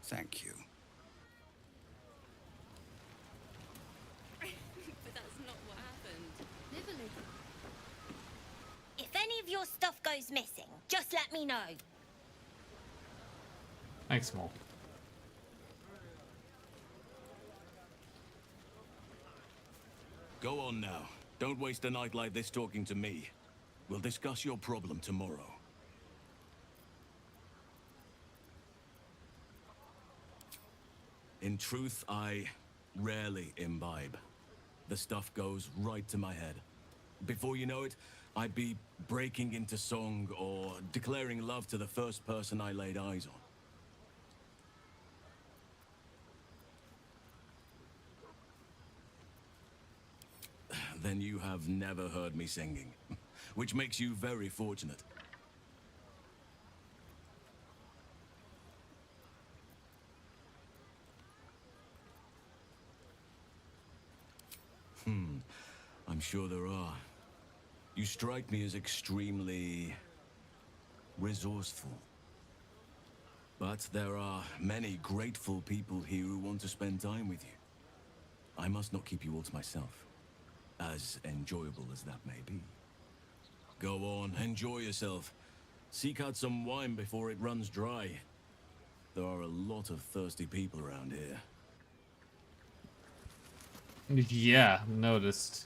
thank you. But that's not what happened. If any of your stuff goes missing, just let me know. Thanks, Mole. Go on now. Don't waste a night like this talking to me. We'll discuss your problem tomorrow. In truth, I rarely imbibe. The stuff goes right to my head. Before you know it, I'd be breaking into song or declaring love to the first person I laid eyes on. Then you have never heard me singing, which makes you very fortunate. I'm sure there are. You strike me as extremely resourceful. But there are many grateful people here who want to spend time with you. I must not keep you all to myself, as enjoyable as that may be. Go on, enjoy yourself. Seek out some wine before it runs dry. There are a lot of thirsty people around here. Yeah, noticed.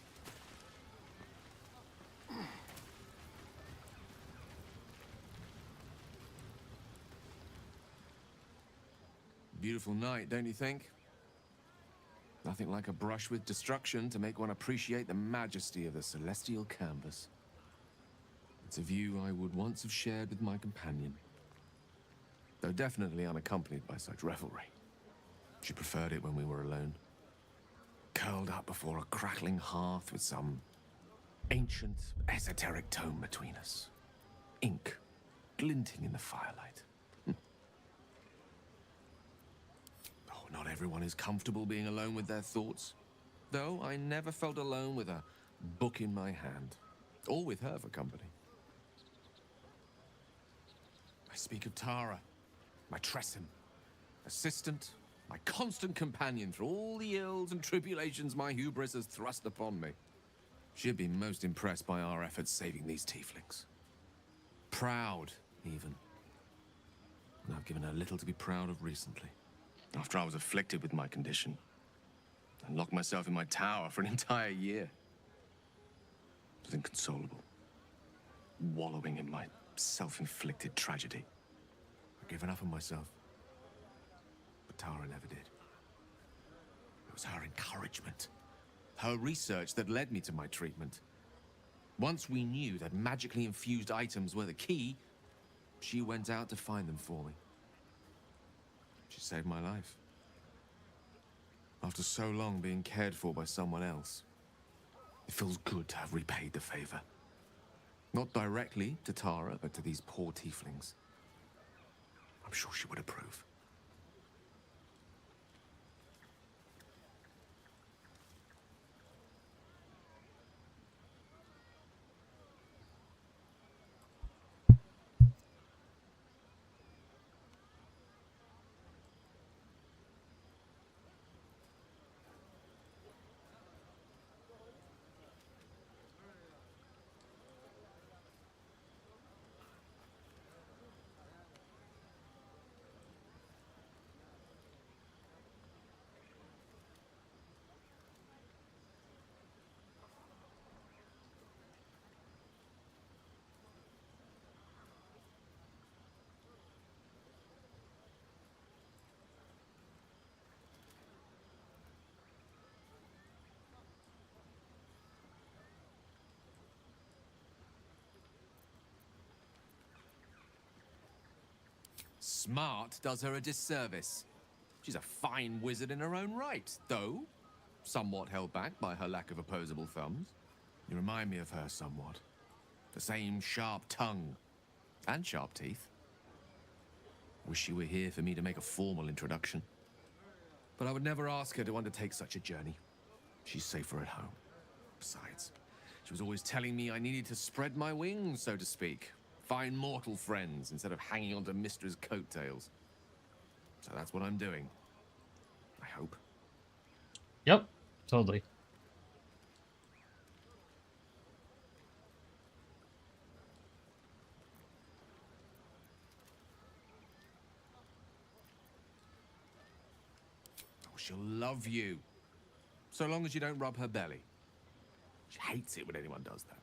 Beautiful night, don't you think? Nothing like a brush with destruction to make one appreciate the majesty of the celestial canvas. It's a view I would once have shared with my companion, though definitely unaccompanied by such revelry. She preferred it when we were alone, curled up before a crackling hearth with some ancient, esoteric tome between us, ink glinting in the firelight. Not everyone is comfortable being alone with their thoughts, though I never felt alone with a book in my hand, or with her for company. I speak of Tara, my Tressin, assistant, My constant companion through all the ills and tribulations my hubris has thrust upon me. She'd be most impressed by our efforts saving these tieflings. Proud, even. And I've given her little to be proud of recently. After I was afflicted with my condition, and locked myself in my tower for an entire year. I was inconsolable, wallowing in my self-inflicted tragedy. I'd given up on myself, but Tara never did. It was her encouragement, her research that led me to my treatment. Once we knew that magically infused items were the key, she went out to find them for me. She saved my life. After so long being cared for by someone else, it feels good to have repaid the favor. Not directly to Tara, but to these poor tieflings. I'm sure she would approve. Smart does her a disservice. She's a fine wizard in her own right, though somewhat held back by her lack of opposable thumbs. You remind me of her somewhat. The same sharp tongue and sharp teeth. Wish she were here for me to make a formal introduction. But I would never ask her to undertake such a journey. She's safer at home. Besides, she was always telling me I needed to spread my wings, so to speak. Find mortal friends instead of hanging onto Mistra's coattails. So that's what I'm doing. I hope. Yep, totally. Oh, she'll love you. So long as you don't rub her belly. She hates it when anyone does that.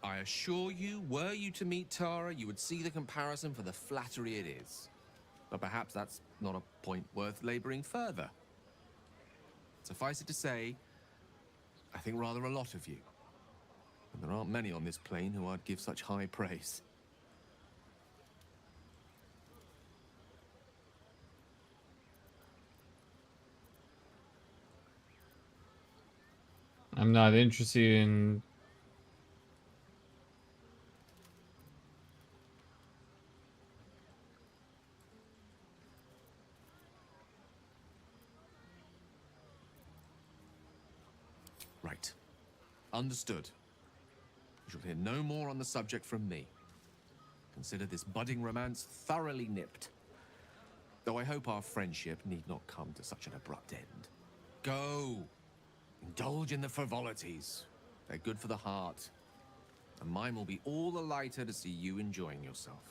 I assure you, were you to meet Tara, you would see the comparison for the flattery it is. But perhaps that's not a point worth laboring further. Suffice it to say, I think rather a lot of you. And there aren't many on this plane who I'd give such high praise. I'm not interested in... Right. Understood. You shall hear no more on the subject from me. Consider this budding romance thoroughly nipped. Though I hope our friendship need not come to such an abrupt end. Go! Indulge in the frivolities. They're good for the heart. And mine will be all the lighter to see you enjoying yourself.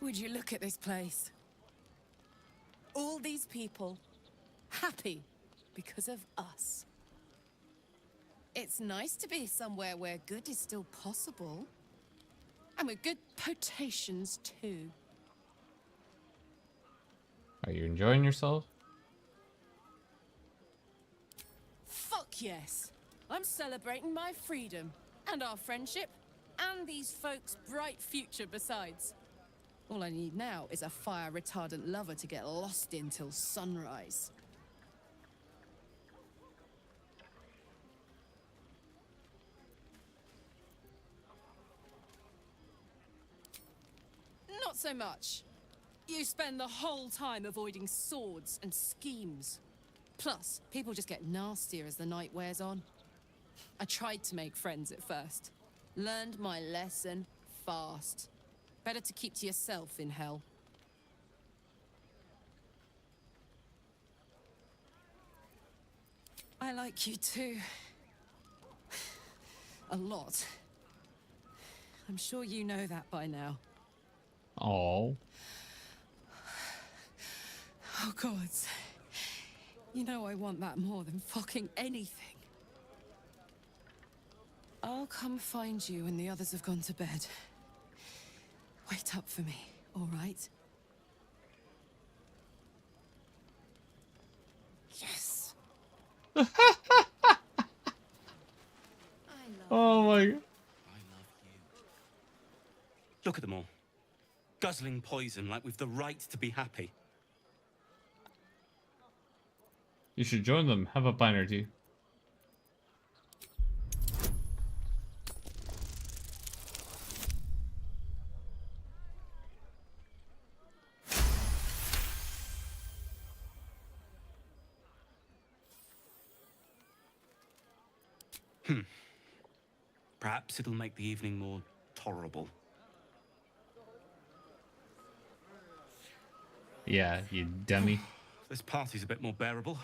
Would you look at this place? All these people happy because of us. It's nice to be somewhere where good is still possible. And with good potations too. Are you enjoying yourself? Fuck yes. I'm celebrating my freedom and our friendship and these folks' bright future besides. All I need now is a fire-retardant lover to get lost in till sunrise. Not so much. You spend the whole time avoiding swords and schemes. Plus, people just get nastier as the night wears on. I tried to make friends at first. Learned my lesson fast. Better to keep to yourself in hell. I like you too. A lot. I'm sure you know that by now. Oh. Oh, gods. You know I want that more than fucking anything. I'll come find you when the others have gone to bed. Wait up for me, all right? Yes. Oh my god. Look at them all. Guzzling poison like we've the right to be happy. You should join them. Have a pint or two. Perhaps it'll make the evening more tolerable. Yeah, you dummy. This party's a bit more bearable,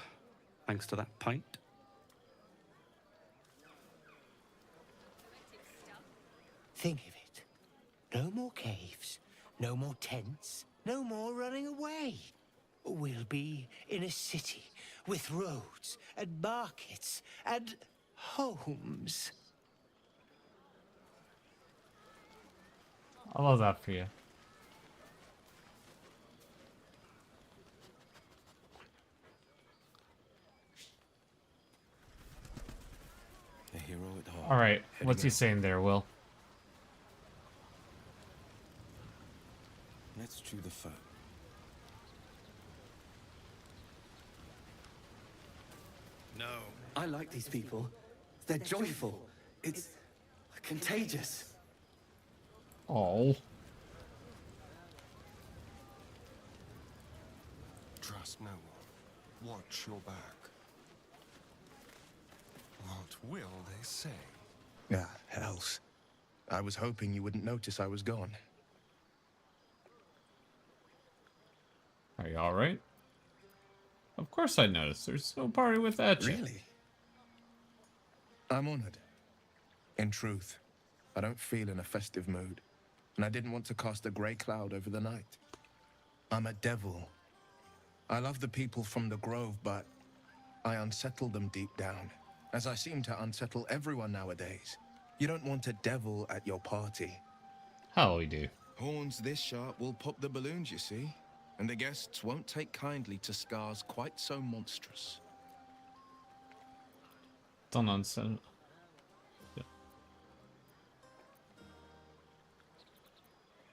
thanks to that pint. Think of it. No more caves, no more tents, no more running away. We'll be in a city with roads and markets and homes. I love that for you. A hero at heart. All right, Heading what's he out. saying there, Will? Let's chew the fat. No. I like these people. They're joyful. It's contagious. Oh. Trust no one. Watch your back. What will they say? Ah, hells. I was hoping you wouldn't notice I was gone. Are you all right? Of course I noticed. There's no party without you. Really? I'm honored. In truth, I don't feel in a festive mood, and I didn't want to cast a grey cloud over the night. I'm a devil. I love the people from the Grove, but I unsettle them deep down, as I seem to unsettle everyone nowadays. You don't want a devil at your party. How we do. Horns this sharp will pop the balloons, you see, and the guests won't take kindly to scars quite so monstrous. Don't unsettle. Yeah.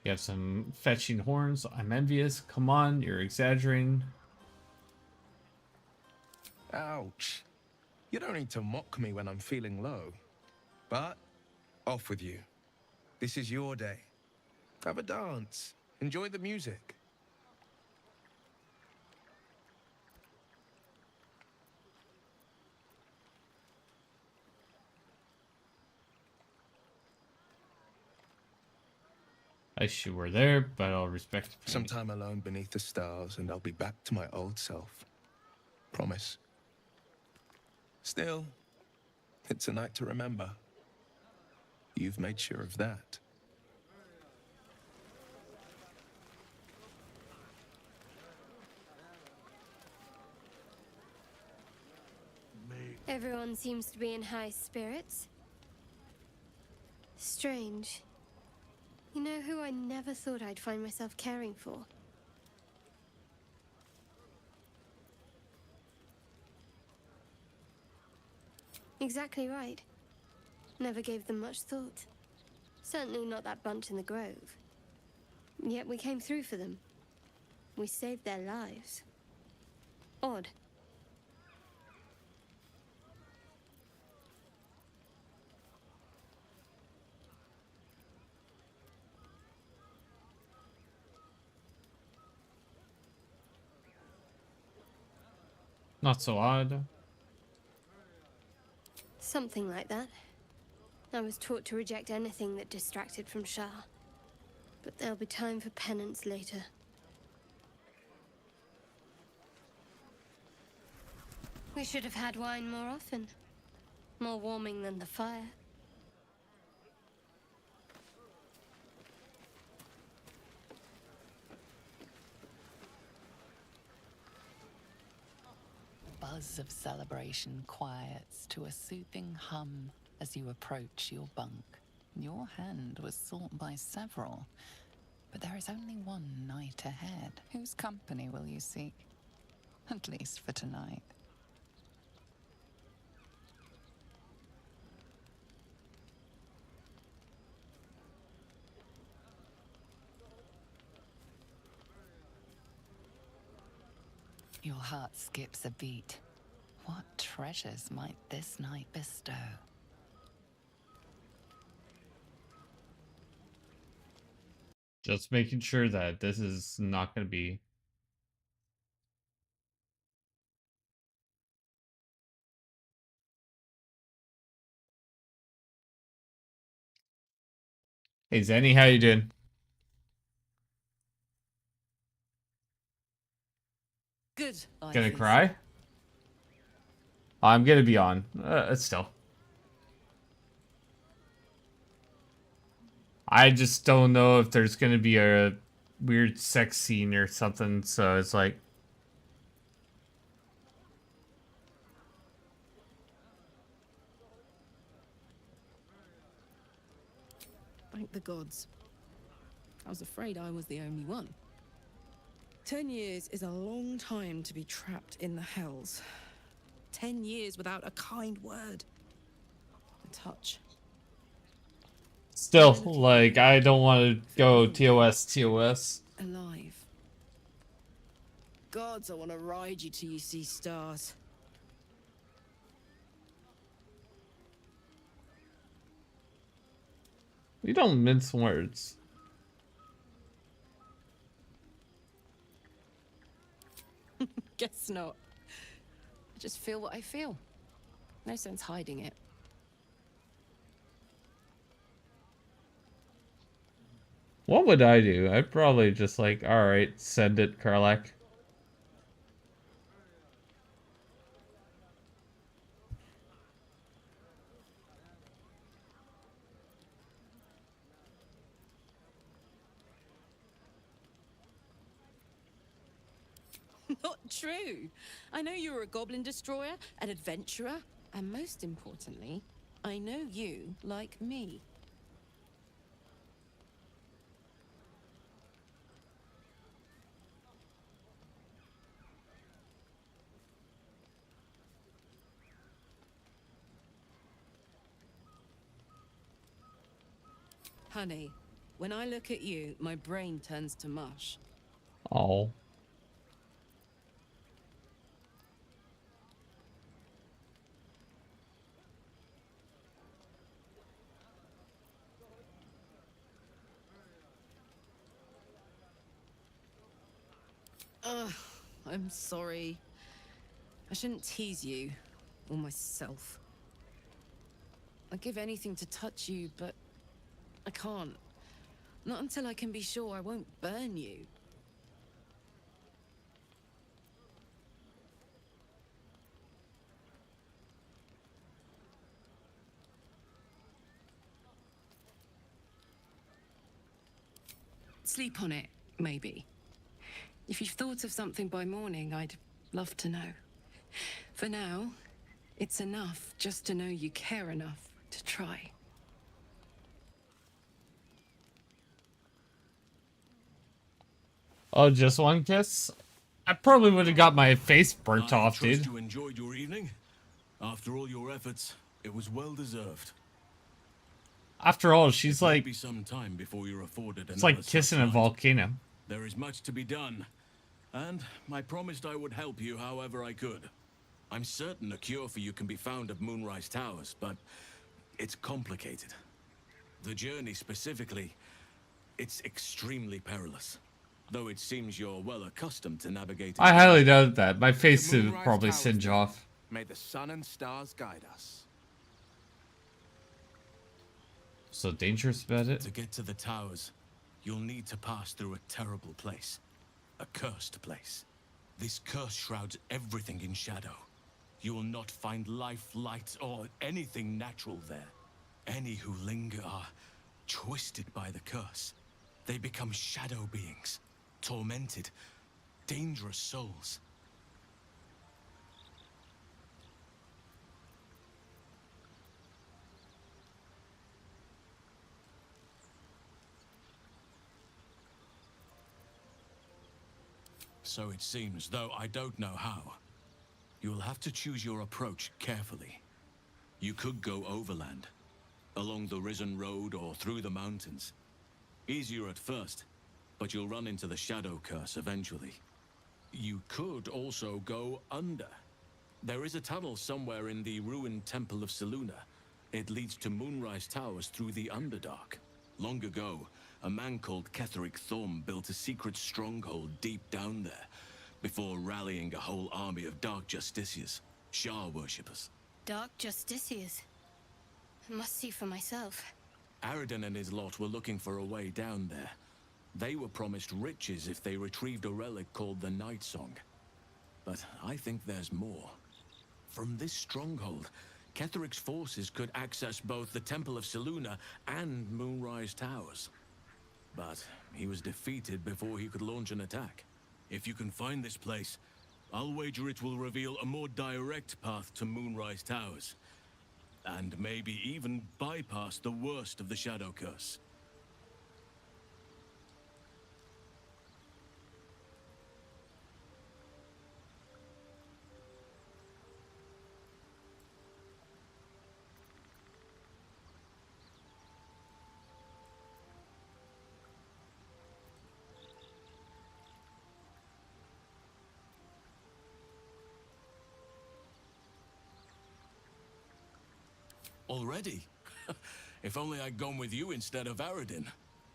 You have some fetching horns. I'm envious. Come on, you're exaggerating. Ouch. You don't need to mock me when I'm feeling low. But, off with you. This is your day. Have a dance. Enjoy the music. I wish you were there, but I'll respect. Some time alone beneath the stars, and I'll be back to my old self. Promise. Still, it's a night to remember. You've made sure of that. Everyone seems to be in high spirits. Strange. You know who I never thought I'd find myself caring for? Exactly right. Never gave them much thought. Certainly not that bunch in the Grove. Yet we came through for them. We saved their lives. Odd. Not so odd. Something like that. I was taught to reject anything that distracted from Shah. But there'll be time for penance later. We should have had wine more often. More warming than the fire. Buzz of celebration quiets to a soothing hum as you approach your bunk. Your hand was sought by several, but there is only one night ahead. Whose company will you seek? At least for tonight. Your heart skips a beat. What treasures might this night bestow? Just making sure that this is not going to be... Hey, Zenny, how you doing? Good. Gonna cry? I'm gonna be on. Still. I just don't know if there's gonna be a weird sex scene or something, so it's like... Thank the gods. I was afraid I was the only one. 10 years is a long time to be trapped in the hells. 10 years without a kind word. A touch. Still, like, I don't want to go TOS. Alive. Gods, I want to ride you till you see stars. We don't mince words. Guess not. I just feel what I feel. No sense hiding it. What would I do? I'd probably just like, alright, send it, Karlak. Not true. I know you're a goblin destroyer, an adventurer, and most importantly, I know you like me. Honey, when I look at you, my brain turns to mush. Oh. Ugh, I'm sorry. I shouldn't tease you, or myself. I'd give anything to touch you, but I can't. Not until I can be sure I won't burn you. Sleep on it, maybe. If you've thought of something by morning, I'd love to know. For now, it's enough just to know you care enough to try. Oh, just one kiss? I probably would have got my face burnt off, dude. You enjoyed your evening. After all your efforts, it was well deserved. After all, she's It may like, be some time before you're afforded it's another like such kissing a night. volcano. There is much to be done, and I promised I would help you however I could. I'm certain a cure for you can be found at Moonrise Towers, but it's complicated. The journey specifically, it's extremely perilous. Though it seems you're well accustomed to navigating. I highly doubt that. My face To would Moonrise probably Towers, singe then. off. May the sun and stars guide us. So dangerous about it? To get to the towers, you'll need to pass through a terrible place. A cursed place. This curse shrouds everything in shadow. You will not find life, light, or anything natural there. Any who linger are twisted by the curse. They become shadow beings, tormented, dangerous souls. So it seems, though I don't know how. You'll have to choose your approach carefully. You could go overland, along the Risen Road or through the mountains. Easier at first, but you'll run into the Shadow Curse eventually. You could also go under. There is a tunnel somewhere in the ruined Temple of Selûne. It leads to Moonrise Towers through the Underdark. Long ago, a man called Ketheric Thorm built a secret stronghold deep down there, before rallying a whole army of Dark Justiciars, Shah worshippers. Dark Justiciars. I must see for myself. Aradin and his lot were looking for a way down there. They were promised riches if they retrieved a relic called the Night Song. But I think there's more. From this stronghold, Ketheric's forces could access both the Temple of Selûne and Moonrise Towers. But he was defeated before he could launch an attack. If you can find this place, I'll wager it will reveal a more direct path to Moonrise Towers. And maybe even bypass the worst of the Shadow Curse. Already? If only I'd gone with you instead of Aradin.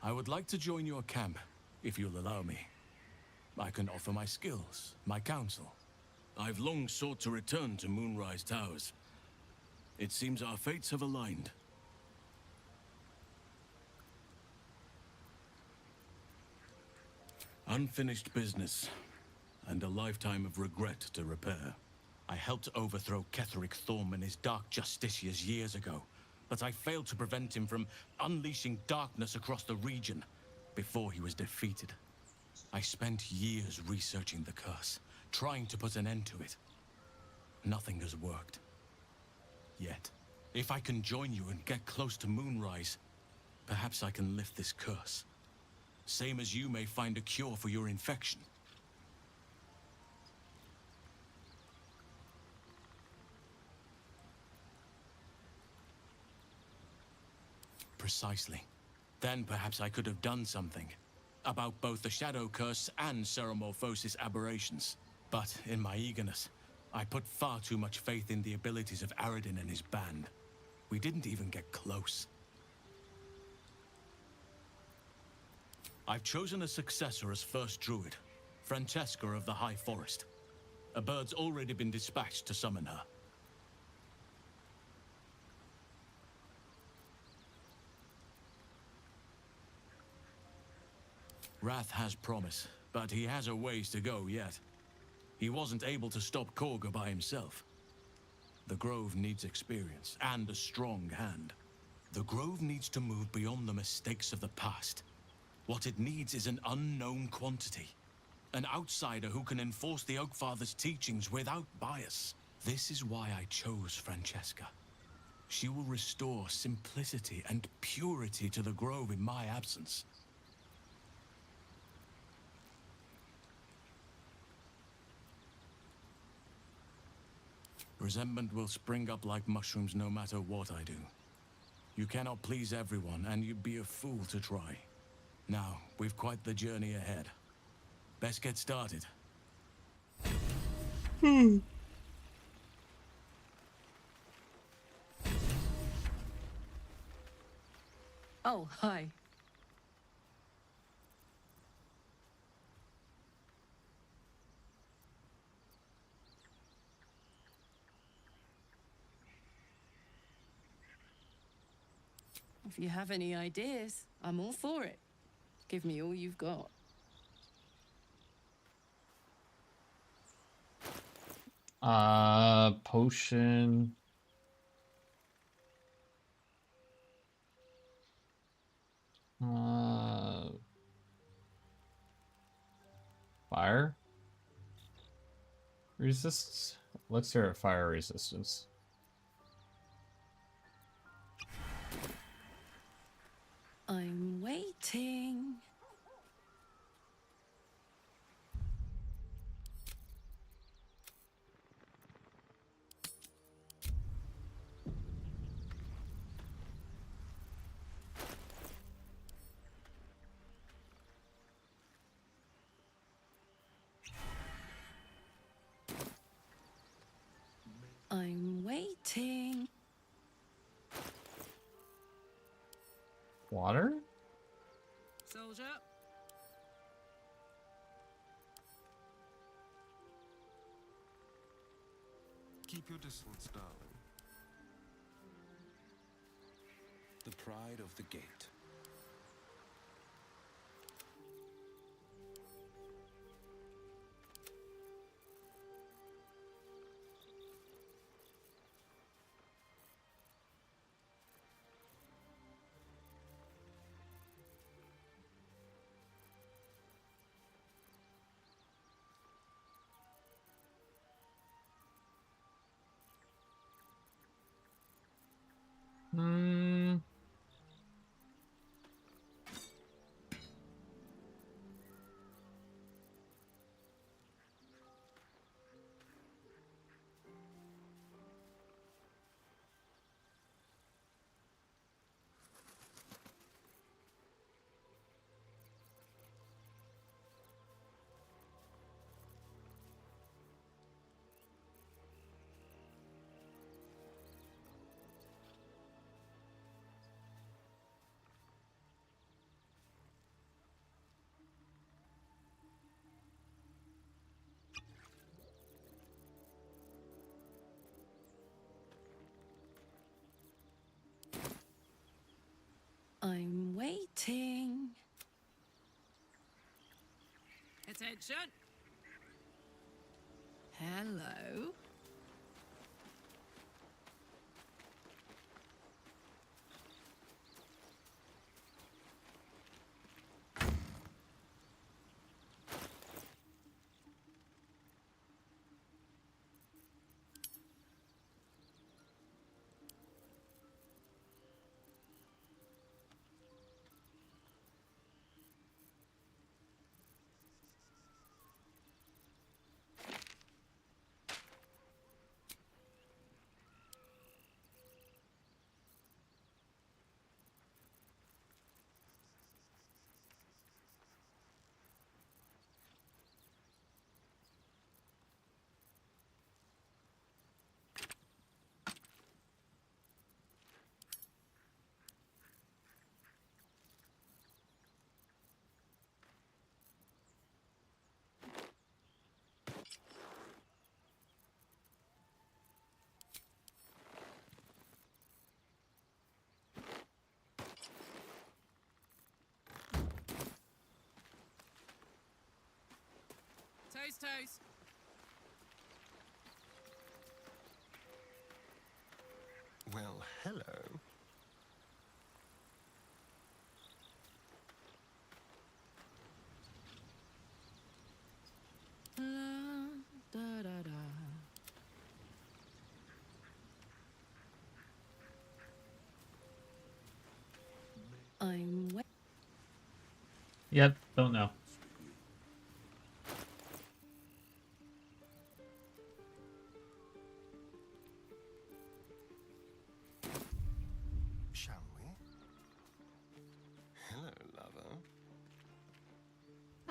I would like to join your camp, if you'll allow me. I can offer my skills, my counsel. I've long sought to return to Moonrise Towers. It seems our fates have aligned. Unfinished business, and a lifetime of regret to repair. I helped overthrow Ketheric Thorm and his Dark Justiciars years ago, but I failed to prevent him from unleashing darkness across the region before he was defeated. I spent years researching the curse, trying to put an end to it. Nothing has worked. Yet, if I can join you and get close to Moonrise, perhaps I can lift this curse. Same as you may find a cure for your infection. Precisely. Then perhaps I could have done something about both the Shadow Curse and Ceremorphosis aberrations. But in my eagerness, I put far too much faith in the abilities of Aradin and his band. We didn't even get close. I've chosen a successor as first druid, Francesca of the High Forest. A bird's already been dispatched to summon her. Wrath has promise, but he has a ways to go yet. He wasn't able to stop Korga by himself. The Grove needs experience and a strong hand. The Grove needs to move beyond the mistakes of the past. What it needs is an unknown quantity. An outsider who can enforce the Oakfather's teachings without bias. This is why I chose Francesca. She will restore simplicity and purity to the Grove in my absence. Resentment will spring up like mushrooms no matter what I do. You cannot please everyone, and you'd be a fool to try. Now, we've quite the journey ahead. Best get started. Oh, hi. If you have any ideas, I'm all for it. Give me all you've got. Potion. Fire resists. Elixir of fire resistance. I'm waiting. I'm waiting. Water? Soldier. Keep your distance, darling. The pride of the gate. Hmm. I'm waiting. Attention. Hello. Toast, toast. Well, hello. La, da, da, da. I'm waiting. Yep, don't know. Shall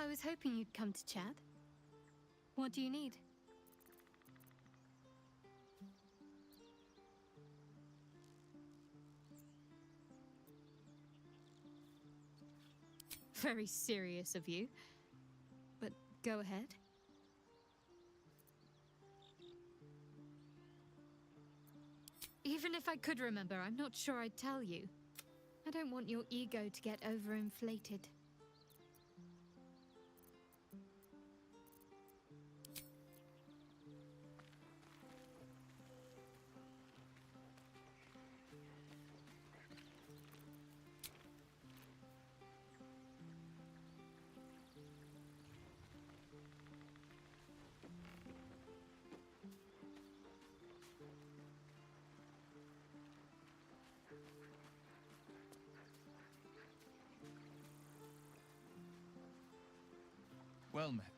I was hoping you'd come to chat. What do you need? Very serious of you. But go ahead. Even if I could remember, I'm not sure I'd tell you. I don't want your ego to get overinflated. Well met.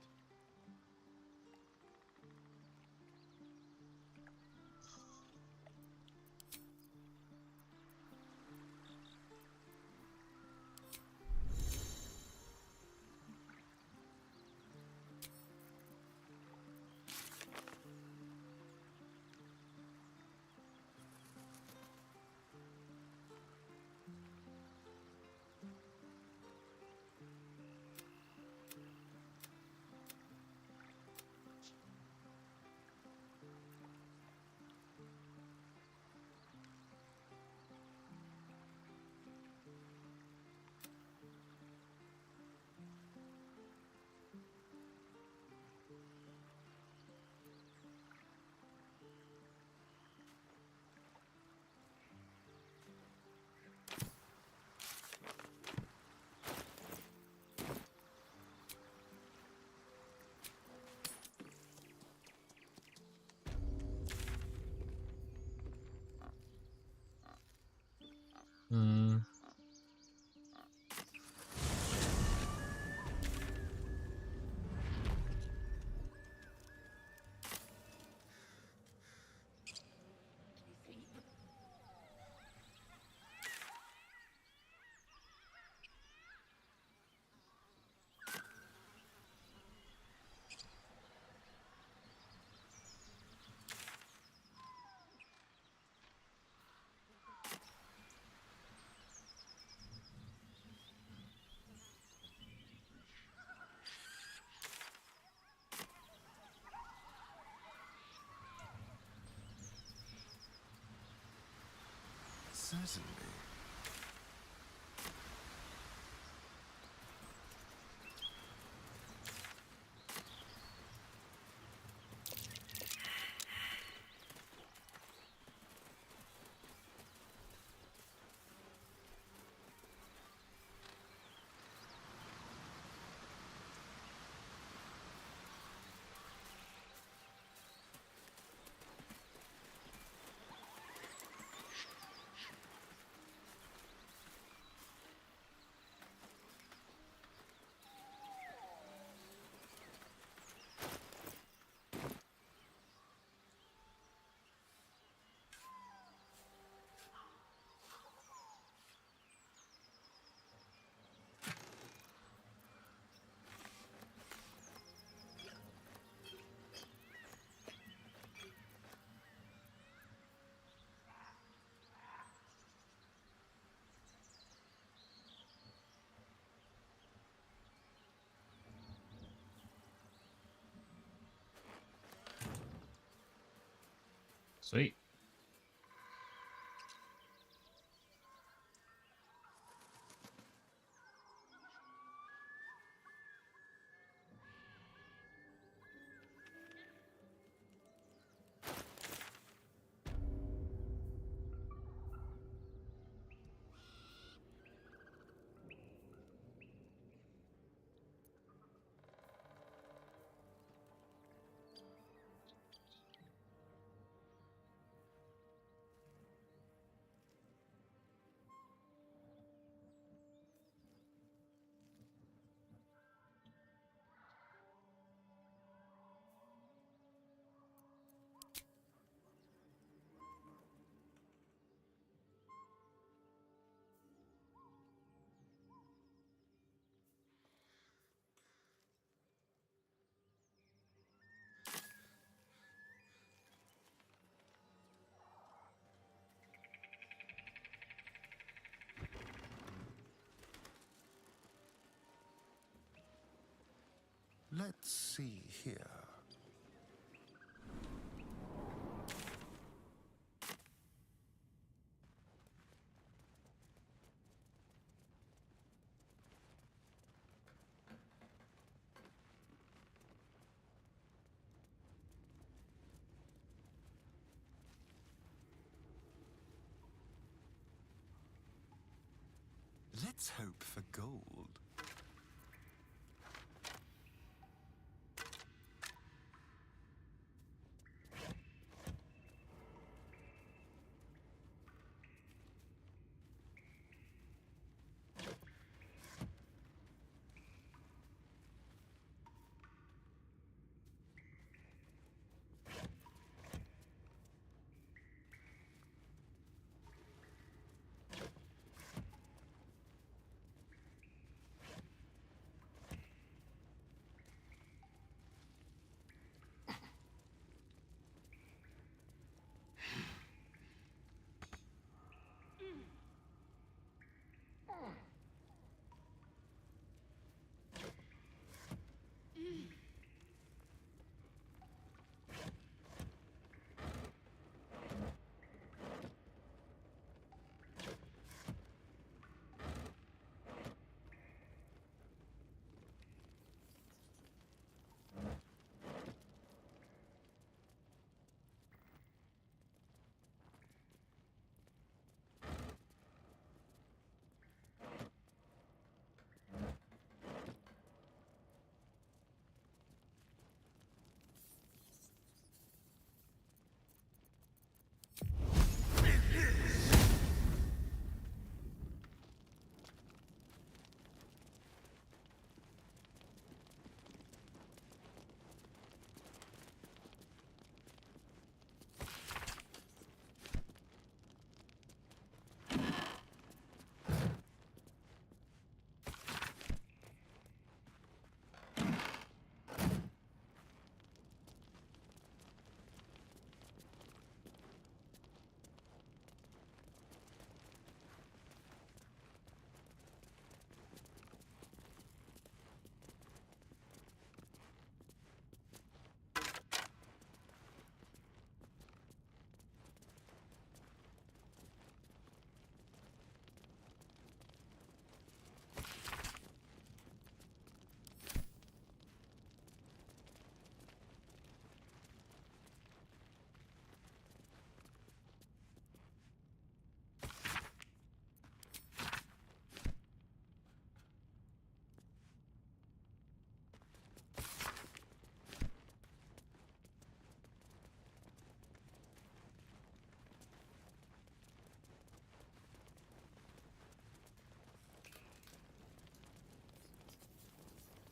Hmm. Certainly. Sweet. Let's see here. Let's hope for gold.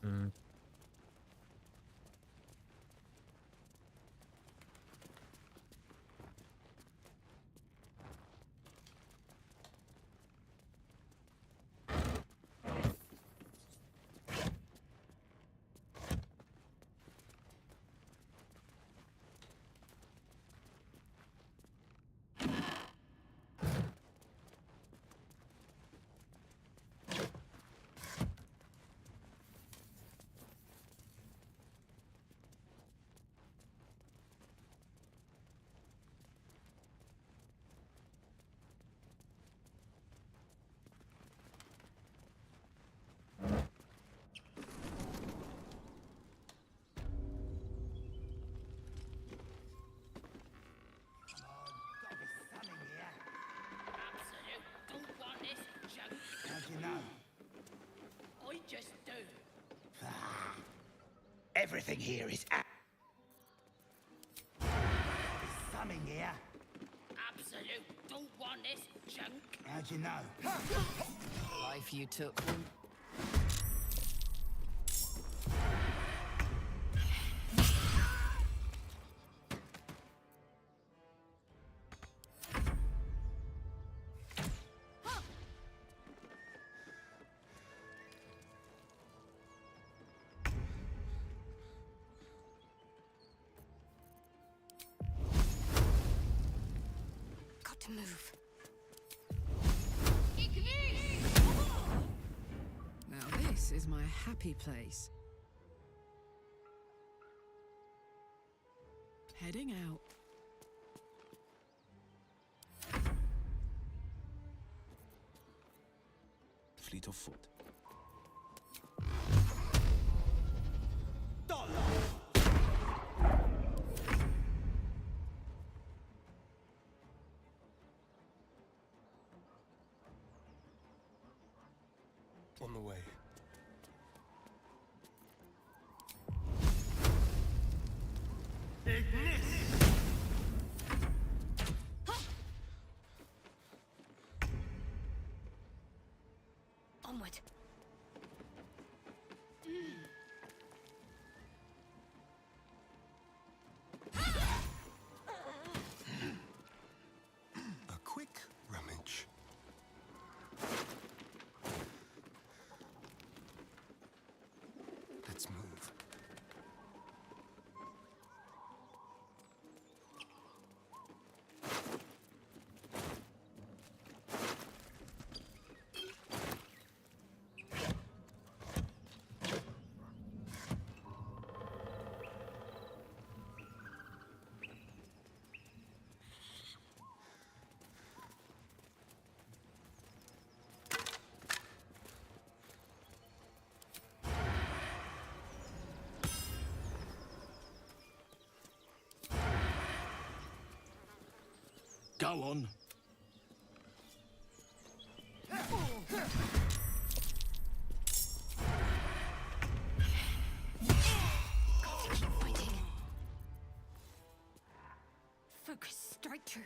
Mm. Everything here is There's some in here. Absolute don't want this junk. How'd you know? Life you took. Got to move. Now this is my happy place. Heading out. Fleet of foot. On the way. Onward. A quick rummage. Let's move. Go on. Focus, straight through.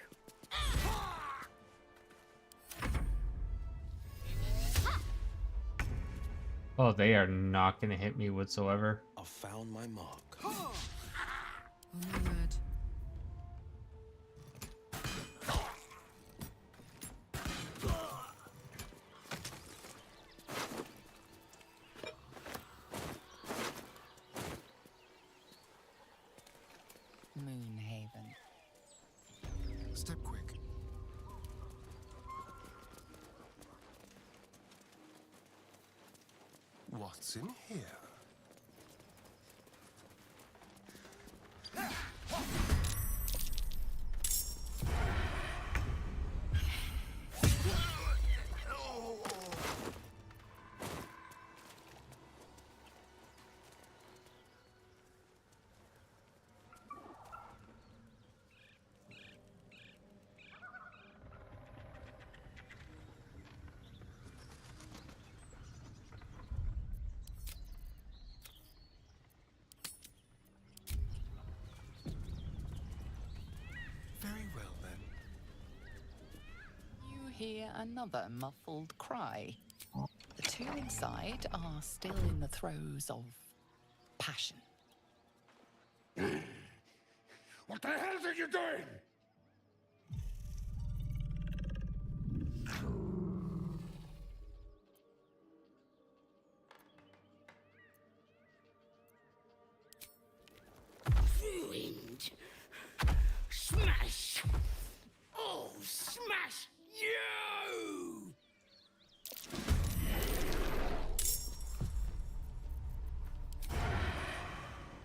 Oh, they are not gonna hit me whatsoever. I've found my mark. On my word. Moonhaven. Step quick. What's in here? Very well, then. You hear another muffled cry. The two inside are still in the throes of passion. What the hell are you doing? Ruined. Smash! Oh, smash you!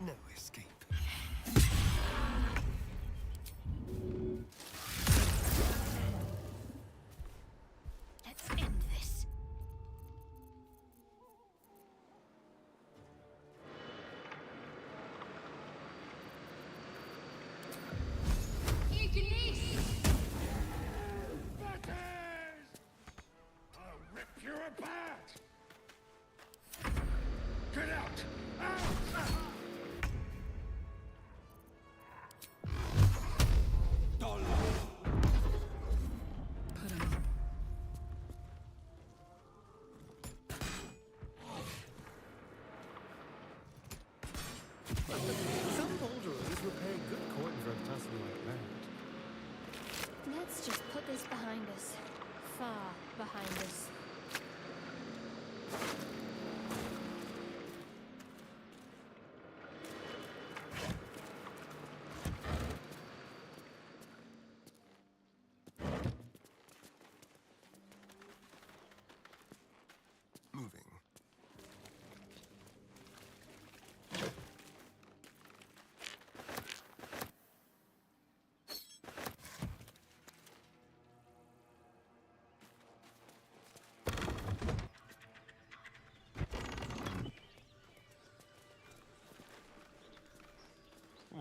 No escape. Let's end this. I'll rip you apart! Get out! Out! Put 'em up. Some Baldurs will pay good coin for a task like that. Let's just put this behind us. Far behind us.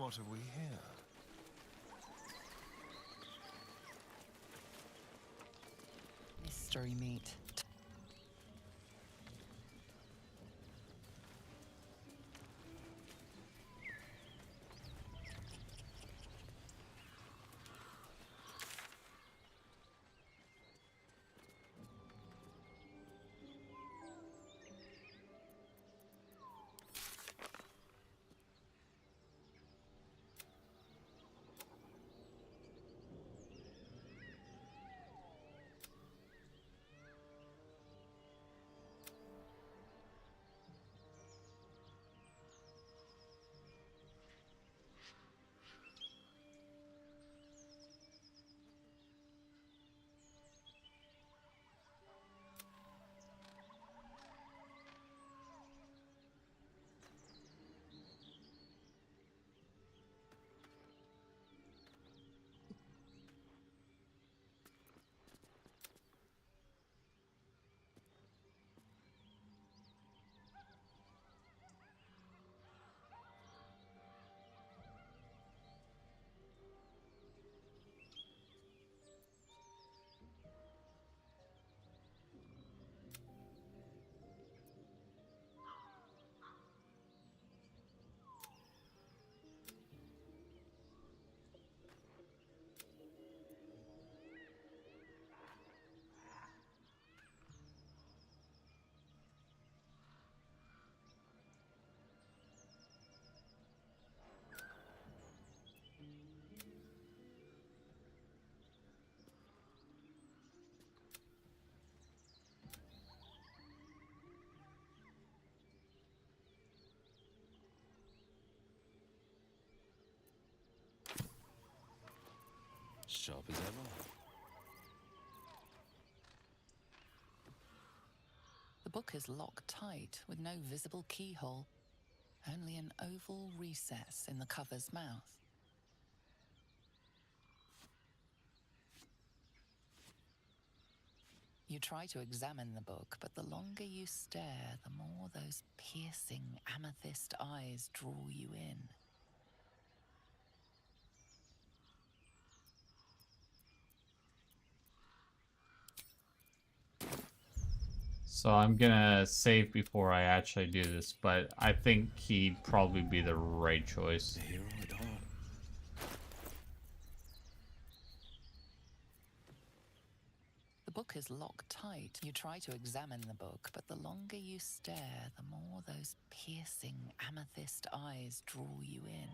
What have we here? Mystery meat. Sharp as ever. The book is locked tight with no visible keyhole, only an oval recess in the cover's mouth. You try to examine the book, but the longer you stare, the more those piercing amethyst eyes draw you in. So I'm gonna save before I actually do this, but I think he'd probably be the right choice. The book is locked tight. You try to examine the book, but the longer you stare, the more those piercing amethyst eyes draw you in.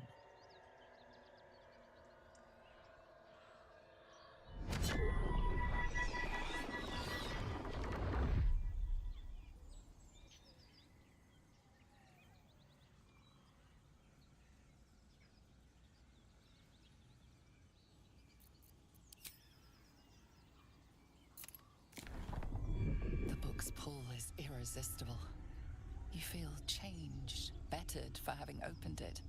The book's pull is irresistible. You feel changed, bettered for having opened it.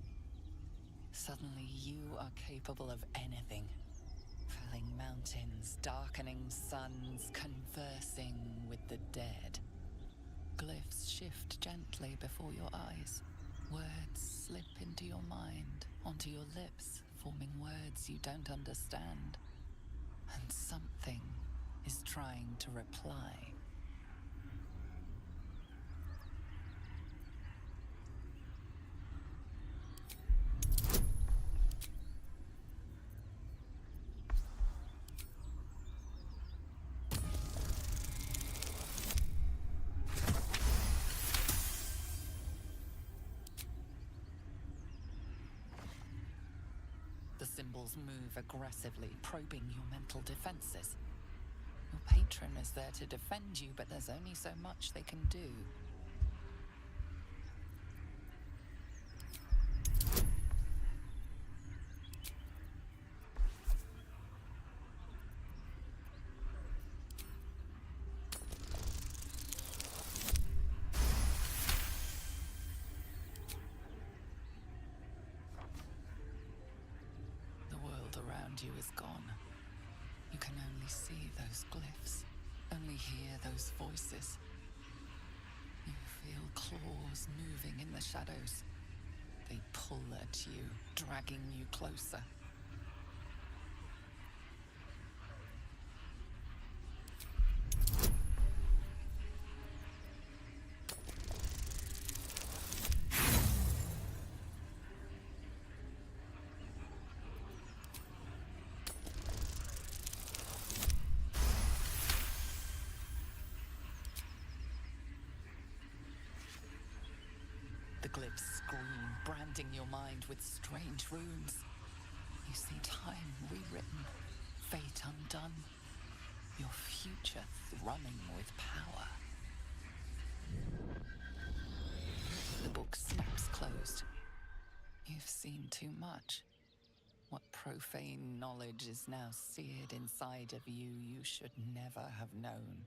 Suddenly you are capable of anything. Felling mountains, darkening suns, conversing with the dead. Glyphs shift gently before your eyes. Words slip into your mind, onto your lips, forming words you don't understand. And something is trying to reply. The symbols move aggressively, probing your mental defenses. Your patron is there to defend you, but there's only so much they can do. The world around you is gone. You can only see those glyphs, only hear those voices. You feel claws moving in the shadows. They pull pull at you, dragging you closer. The glyphs scream, branding your mind with strange runes. You see time rewritten, fate undone, your future thrumming with power. The book snaps closed. You've seen too much. What profane knowledge is now seared inside of you should never have known.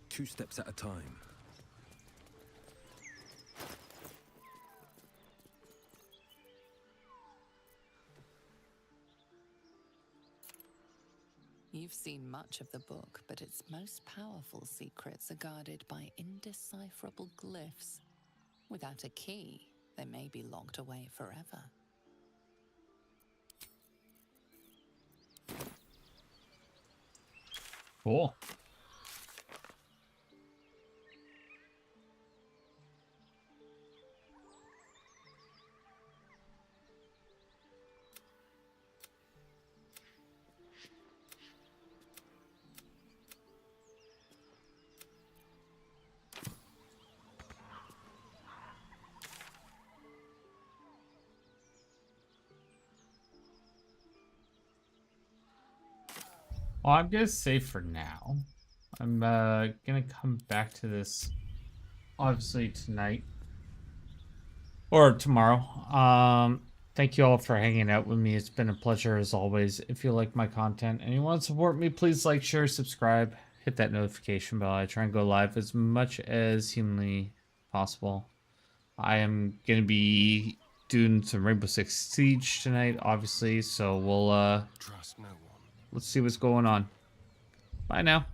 Two steps at a time. You've seen much of the book, but its most powerful secrets are guarded by indecipherable glyphs. Without a key, they may be locked away forever. Cool. Well, I'm gonna say for now. I'm gonna come back to this obviously tonight or tomorrow. Thank you all for hanging out with me. It's been a pleasure as always. If you like my content and you want to support me, please like, share, subscribe, hit that notification bell. I try and go live as much as humanly possible. I am gonna be doing some Rainbow Six Siege tonight, obviously, so we'll Trust no one. let's see what's going on. Bye now.